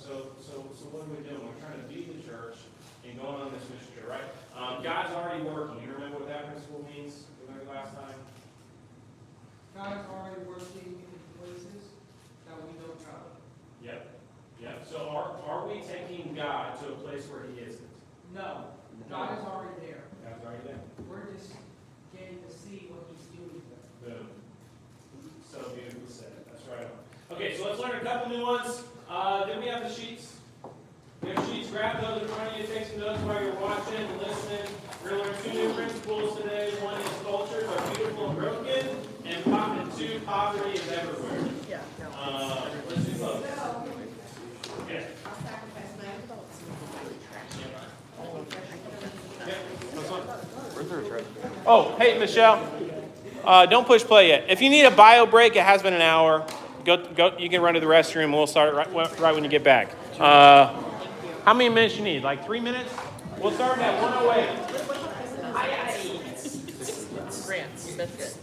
Speaker 1: what are we doing? We're trying to be the church and going on this mission trip, right? God's already working. You remember what that principle means? We learned last time.
Speaker 8: God is already working in places that we don't go.
Speaker 1: Yep. So are we taking God to a place where He isn't?
Speaker 8: No, God is already there.
Speaker 1: God's already there.
Speaker 8: We're just getting to see what He's doing there.
Speaker 1: Boom. So beautifully said. That's right on. Okay, so let's learn a couple new ones. Then we have the sheets. We have sheets. Grab those in front of you. Take some notes while you're watching and listening. We're going to learn 2 new principles today. One is cultures are beautiful and broken, and 2, poverty is everywhere.
Speaker 5: Yeah, no.
Speaker 1: Let's do both. Yeah.
Speaker 3: I'll sacrifice my
Speaker 12: Where's the retract?
Speaker 1: Oh, hey, Michelle. Don't push play yet. If you need a bio break, it has been an hour. Go. You can run to the restroom. We'll start right when you get back. How many minutes you need? Like 3 minutes? We'll start at 1:08.
Speaker 5: Grants, that's good.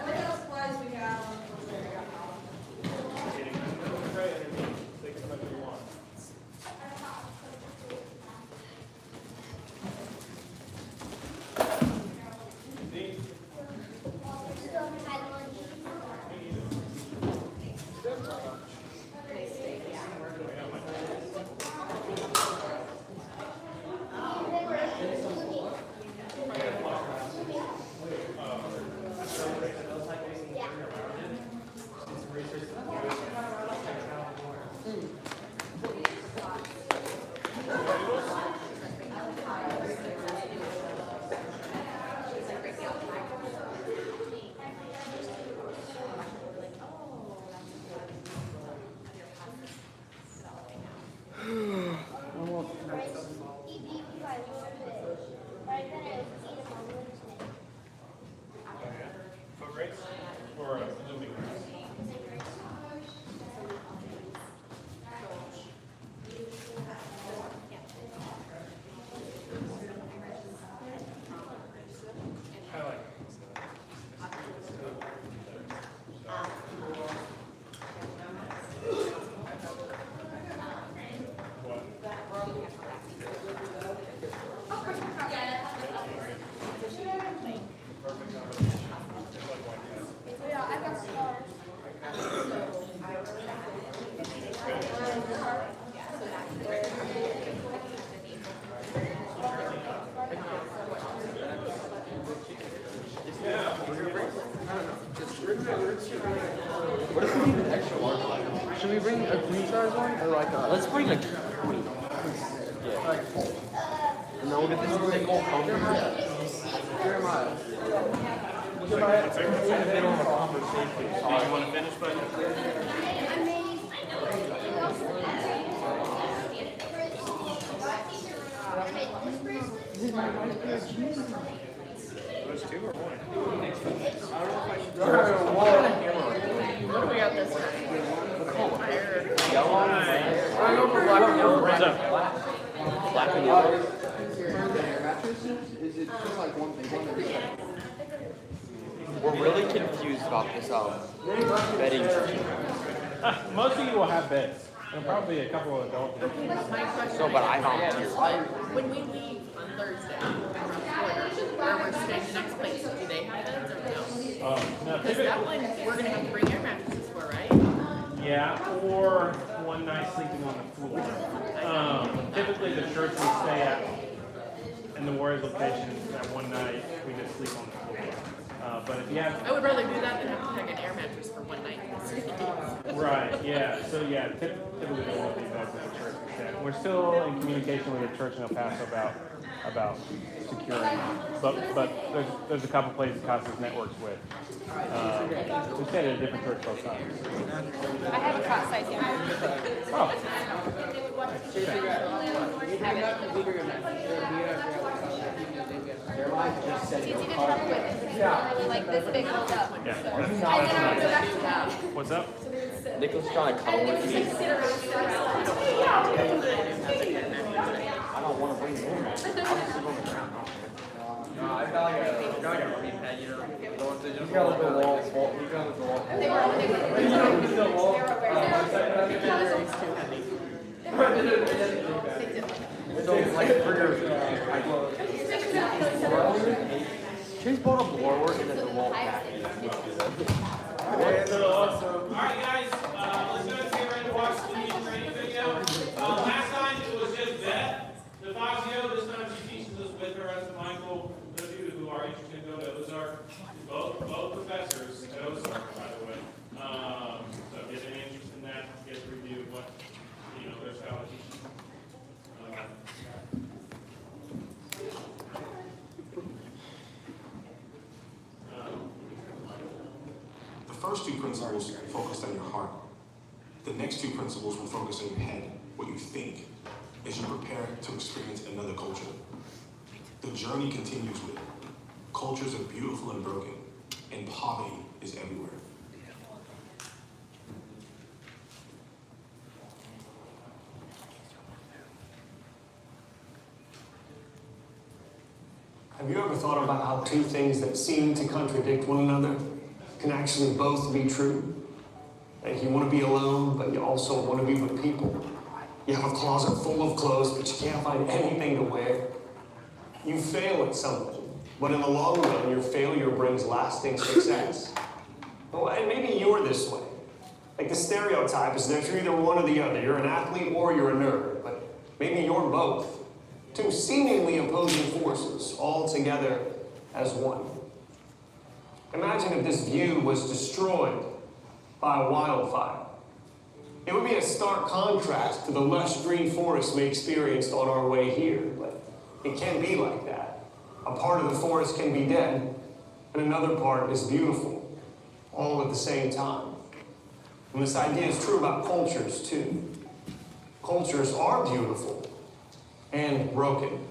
Speaker 2: What else supplies we have?
Speaker 1: Foot race or looping race? I like it.
Speaker 12: What if we need an extra large? Should we bring a queen size one or like a? Let's bring a queen. Yeah. And then we'll get this thing called Jeremiah.
Speaker 1: Did you want to finish, buddy? Those two or one?
Speaker 5: What do we got this time?
Speaker 1: What's up?
Speaker 12: Black and yellow. Is it just like one thing? We're really confused about this bedding system.
Speaker 1: Most of you will have beds. And probably a couple of adults.
Speaker 5: My question.
Speaker 12: No, but I volunteer.
Speaker 5: When we leave on Thursday, where we're staying the next place, do they have beds or no?
Speaker 1: No,
Speaker 5: Because that one, we're gonna have to bring air mattresses for, right?
Speaker 1: yeah, or one night sleeping on the floor. Typically, the church we stay at in the Warriors location, that one night we just sleep on the floor. But if you have
Speaker 5: I would rather do that than have to pack an air mattress for one night.
Speaker 1: right, yeah. So yeah, typically there won't be beds at the church we stay at. We're still in communication with the church in El Paso about securing, but there's a couple places Casas networks with. We stayed at a different church both times.
Speaker 6: I have a cot size here.
Speaker 1: Oh.
Speaker 6: It's easy to travel with. It's literally like this big hold up.
Speaker 1: Yeah.
Speaker 6: I then I go back to that.
Speaker 1: What's up?
Speaker 12: Nicholas trying to cuddle with me. I don't want to bring more. I'll just sit on the ground.
Speaker 7: No, I felt like a running head, you know.
Speaker 12: You got a little wall. You got a little wall.
Speaker 6: They were very
Speaker 5: It's too heavy.
Speaker 12: So like for your, Chase bought a blower and then the wall back.
Speaker 1: Alright guys, let's go and get ready to watch the music training video. Last time it was just Beth, DeFazio, this time she teaches us with her as Michael. Those of you who are interested, go to Ozark. Both professors at Ozark, by the way. So get an interest in that, get to review what, their style of teaching.
Speaker 13: The first two principles focused on your heart. The next two principles will focus on your head, what you think, as you prepare to experience another culture. The journey continues with cultures are beautiful and broken, and poverty is everywhere.
Speaker 14: Have you ever thought about how two things that seem to contradict one another can actually both be true? Like you want to be alone, but you also want to be with people. You have a closet full of clothes, but you can't find anything to wear. You fail at something, but in the long run, your failure brings lasting success. Well, and maybe you're this way. Like the stereotype is that you're either one or the other. You're an athlete or you're a nerd, but maybe you're both. Two seemingly opposing forces, all together as one. Imagine if this view was destroyed by a wildfire. It would be a stark contrast to the lush green forest we experienced on our way here, but it can't be like that. A part of the forest can be dead, and another part is beautiful, all at the same time. And this idea is true about cultures, too. Cultures are beautiful and broken.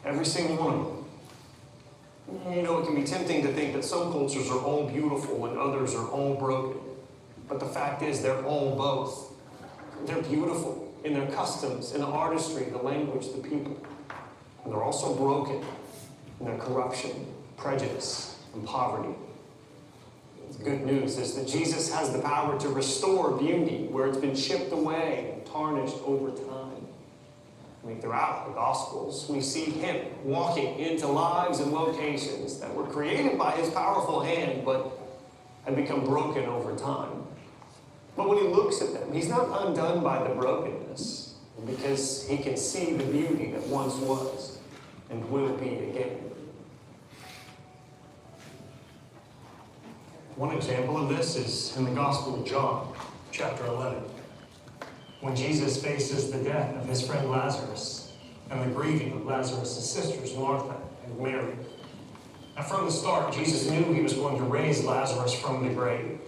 Speaker 14: Every single one of them. You know, it can be tempting to think that some cultures are all beautiful and others are all broken. But the fact is, they're all both. They're beautiful in their customs, in the artistry, the language, the people. And they're also broken in their corruption, prejudice, and poverty. The good news is that Jesus has the power to restore beauty where it's been chipped away and tarnished over time. I mean, throughout the Gospels, we see him walking into lives and locations that were created by his powerful hand, but had become broken over time. But when he looks at them, he's not undone by the brokenness, because he can see the beauty that once was and will be again. One example of this is in the Gospel of John, chapter 11. When Jesus faces the death of his friend Lazarus and the grieving of Lazarus' sisters, Martha and Mary. Now from the start, Jesus knew he was going to raise Lazarus from the grave.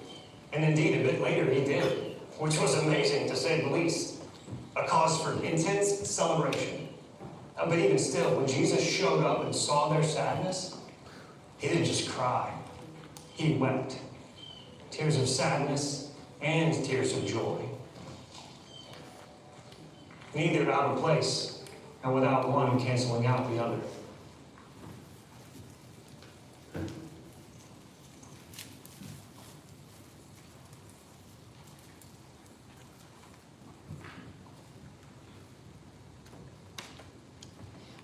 Speaker 14: And indeed, a bit later he did, which was amazing to say the least. A cause for intense celebration. But even still, when Jesus showed up and saw their sadness, he didn't just cry. He wept. Tears of sadness and tears of joy. Neither out of place, and without one canceling out the other.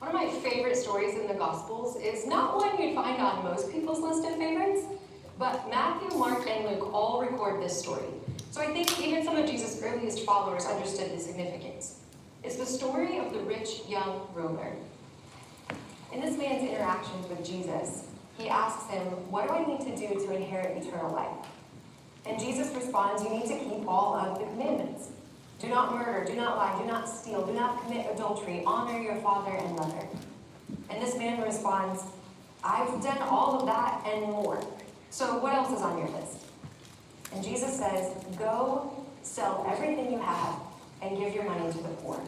Speaker 15: One of my favorite stories in the Gospels is not one you'd find on most people's list of favorites, but Matthew, Mark, and Luke all record this story. So I think even some of Jesus' earliest followers understood the significance. It's the story of the rich young ruler. In this man's interactions with Jesus, he asks him, "What do I need to do to inherit eternal life?" And Jesus responds, "You need to keep all of the commandments. Do not murder, do not lie, do not steal, do not commit adultery, honor your father and mother." And this man responds, "I've done all of that and more. So what else is on your list?" And Jesus says, "Go sell everything you have and give your money to the poor.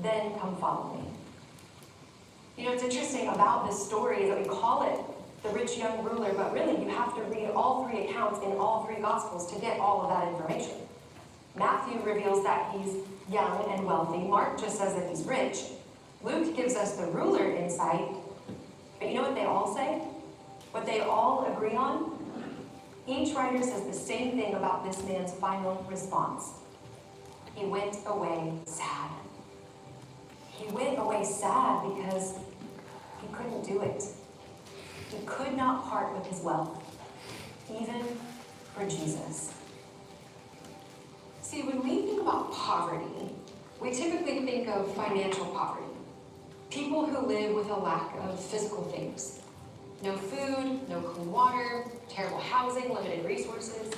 Speaker 15: Then come follow me." You know, what's interesting about this story is that we call it the rich young ruler, but really you have to read all three accounts in all three Gospels to get all of that information. Matthew reveals that he's young and wealthy. Mark just says that he's rich. Luke gives us the ruler insight. But you know what they all say? What they all agree on? Each writer says the same thing about this man's final response. he went away sad. He went away sad because he couldn't do it. He could not part with his wealth, even for Jesus. See, when we think about poverty, we typically think of financial poverty. People who live with a lack of physical things. No food, no clean water, terrible housing, limited resources.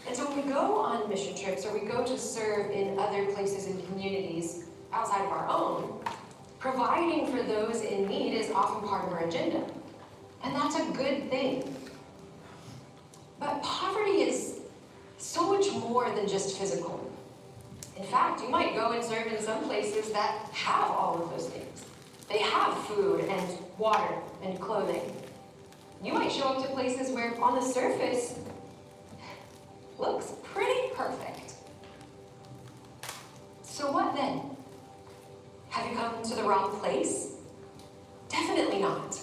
Speaker 15: And so when we go on mission trips or we go to serve in other places and communities outside of our own, providing for those in need is often part of our agenda. And that's a good thing. But poverty is so much more than just physical. In fact, you might go and serve in some places that have all of those things. They have food and water and clothing. You might show up to places where on the surface looks pretty perfect. So what then? Have you come to the wrong place? Definitely not.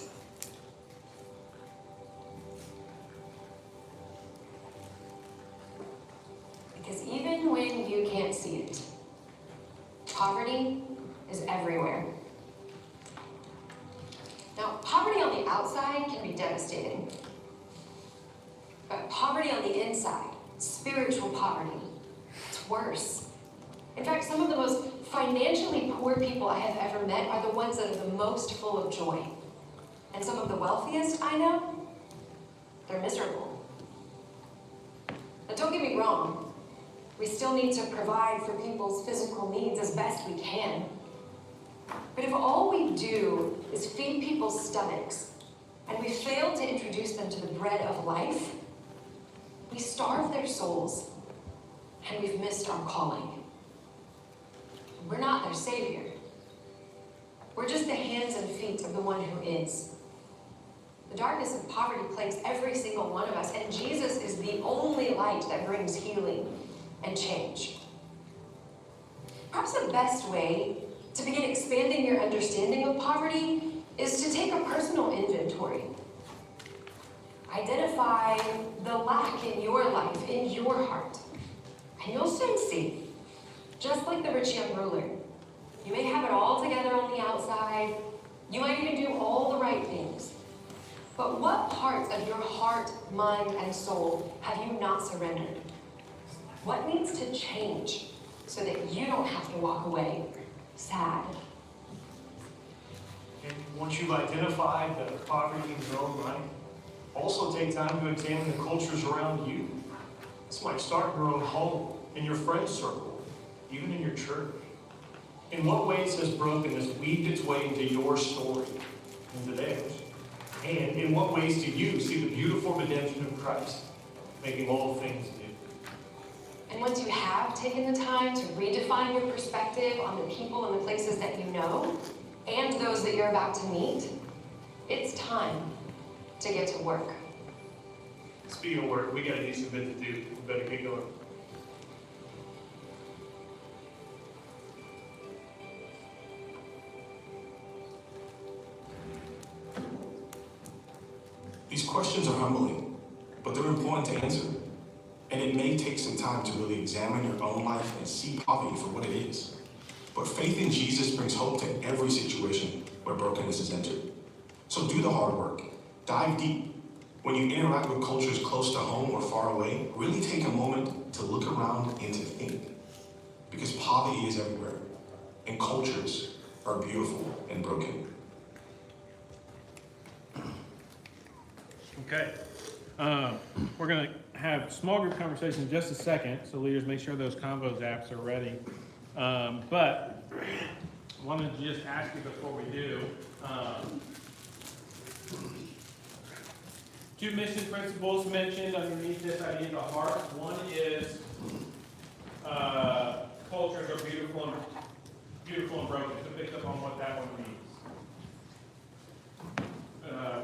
Speaker 15: Because even when you can't see it, poverty is everywhere. Now, poverty on the outside can be devastating. But poverty on the inside, spiritual poverty, it's worse. In fact, some of the most financially poor people I have ever met are the ones that are the most full of joy. And some of the wealthiest I know, they're miserable. Now, don't get me wrong. We still need to provide for people's physical needs as best we can. But if all we do is feed people's stomachs, and we fail to introduce them to the bread of life, we starve their souls, and we've missed our calling. We're not their savior. We're just the hands and feet of the one who is. The darkness of poverty plagues every single one of us, and Jesus is the only light that brings healing and change. Perhaps the best way to begin expanding your understanding of poverty is to take a personal inventory. Identify the lack in your life, in your heart, and you'll soon see. Just like the rich young ruler, you may have it all together on the outside, you might even do all the right things, but what parts of your heart, mind, and soul have you not surrendered? What needs to change so that you don't have to walk away sad?
Speaker 14: And once you've identified the poverty in your own life, also take time to examine the cultures around you. This might start in your own home, in your friend circle, even in your church. In what ways has brokenness weaved its way into your story, into theirs? And in what ways do you see the beautiful redemption of Christ, making all things new?
Speaker 15: And once you have taken the time to redefine your perspective on the people and the places that you know, and those that you're about to meet, it's time to get to work.
Speaker 14: Speaking of work, we got a decent bit to do. We better get going.
Speaker 13: These questions are humbling, but they're important to answer. And it may take some time to really examine your own life and see poverty for what it is. But faith in Jesus brings hope to every situation where brokenness is entered. So do the hard work. Dive deep. When you interact with cultures close to home or far away, really take a moment to look around and to think. Because poverty is everywhere, and cultures are beautiful and broken.
Speaker 1: Okay. We're going to have small group conversations in just a second, so leaders make sure those Convos apps are ready. But I wanted to just ask you before we do, two mission principles mentioned underneath this idea of the heart. One is cultures are beautiful and broken. So pick up on what that one means.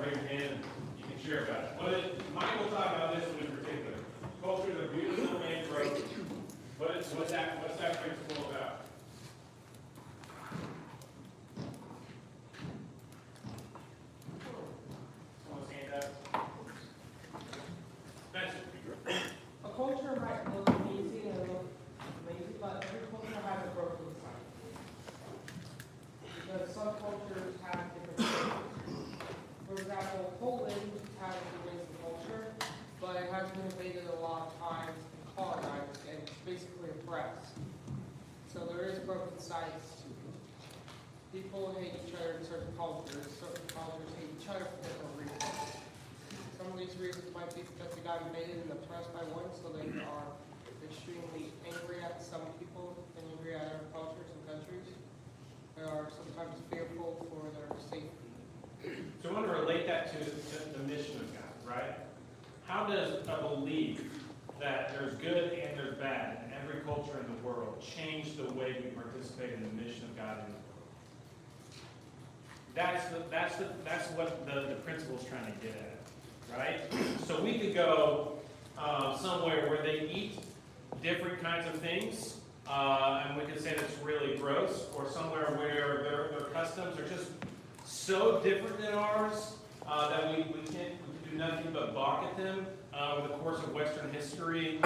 Speaker 1: Raise your hand. You can share about it. What is, Michael talked about this one in particular. Cultures are beautiful and broken. What's that principle about? Someone's hand up. Spencer.
Speaker 8: A culture might look easy and look amazing, but every have different cultures. For example, Poland has a Germanic culture, but it has been invaded a lot of times and colonized and basically oppressed. So there is broken sides to it. People hate each other in certain cultures hate each other for different reasons. Some of these reasons might be because they got invaded and oppressed by one, so they are extremely angry at some people and angry at other cultures and countries. They are sometimes fearful for their safety.
Speaker 1: So I want to relate that to the mission of God, right? How does a belief that there's good and there's bad in every culture in the world change the way we participate in the mission of God in the world? That's what the principle is trying to get at, right? So we could go somewhere where they eat different kinds of things, and we could say that's really gross, or somewhere where their customs are just so different than ours that we can do nothing but balk at them. Over the course of Western history,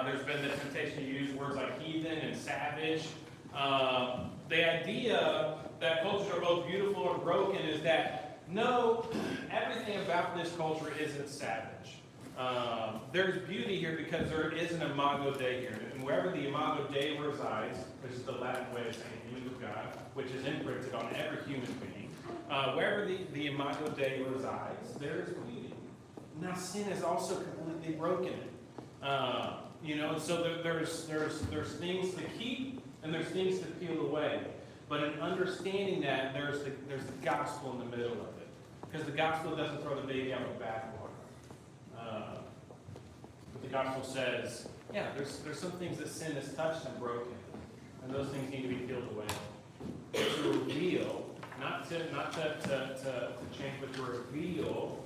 Speaker 1: there's been the temptation to use words like heathen and savage. The idea that cultures are both beautiful and broken is that, no, everything about this culture isn't savage. There's beauty here because there is an imago Dei here. And wherever the imago Dei resides, which is the Latin way of saying image of God, which is imprinted on every human being, wherever the imago Dei resides, there is beauty. Now sin is also completely broken it. So there's things to keep and there's things to peel away. But in understanding that, there's the gospel in the middle of it. Because the gospel doesn't throw the baby out with the bathwater. But the gospel says, yeah, there's some things that sin has touched and broken. And those things need to be peeled away. To reveal, not to change, but to reveal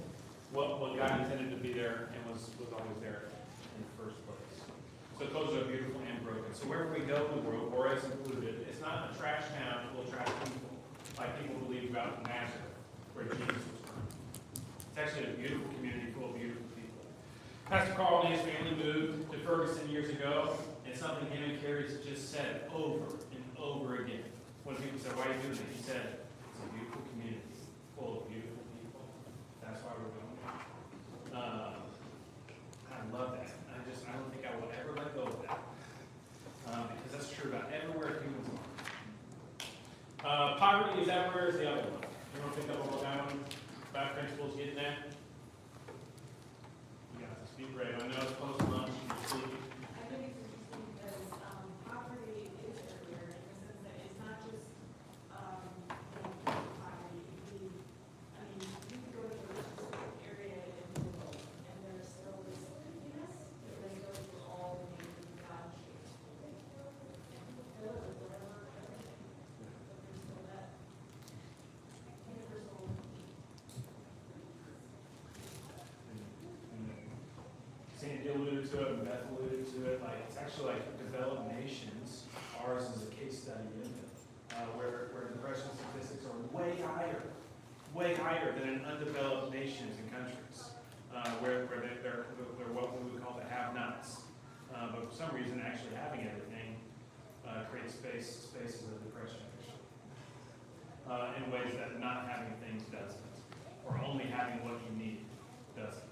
Speaker 1: what God intended to be there and was always there in the first place. So cultures are beautiful and broken. So wherever we go in the world, Boreas included, it's not a trash town full of trash people, like people believe about Nazareth, where Jesus was from. It's actually a beautiful community full of beautiful people. Pastor Carl and his family moved to Ferguson years ago, and something him and Carrie just said over and over again. When people said, "Why are you doing it?" He said, "It's a beautiful community full of beautiful people. That's why we're going there." I love that. I don't think I will ever let go of that. Because that's true about everywhere humans are. Poverty is everywhere is the other one. You want to pick up on that one? 5 principles getting that? You got to speak brave. I know it's close to lunch. You can sleep.
Speaker 2: I think it's interesting because poverty is everywhere in the sense that it's not just poverty. You can go to a specific area in the world and there's still this emptiness that then goes through all the names of God shapes. Fill it with whatever, everything. But there's still that universal.
Speaker 1: Sandy alluded to it, and Beth alluded to it. Like, it's actually like developed nations. Ours is a case study in it, where depression statistics are way higher than in undeveloped nations and countries, where they're what we would call the have-nots. But for some reason, actually having everything creates spaces of depression, in ways that not having things doesn't, or only having what you need doesn't.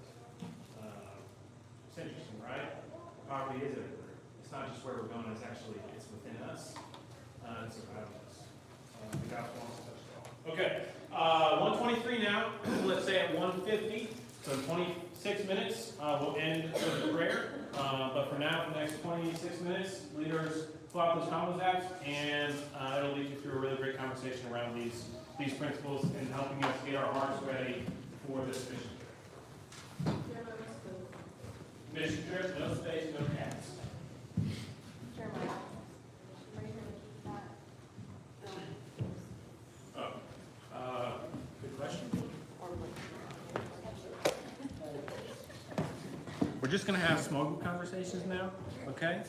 Speaker 1: It's interesting, right? Poverty is everywhere. It's not just where we're going, it's within us. It's about us. The gospel wants to touch it all. Okay, 1:23 now. Let's say at 1:50, so in 26 minutes, we'll end with a prayer. But for now, for the next 26 minutes, leaders fill out those combos apps, and it'll lead you through a really great conversation around these principles and helping us get our hearts ready for this mission trip. Mission trip, no space, no cats.
Speaker 6: Jeremiah, are you gonna keep that?
Speaker 1: Good question. We're just going to have small group conversations now, okay?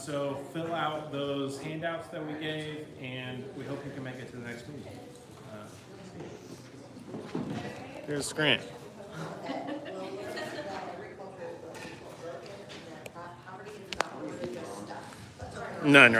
Speaker 1: So fill out those handouts that we gave, and we hope you can make it to the next meeting. Here's Grant. None, right?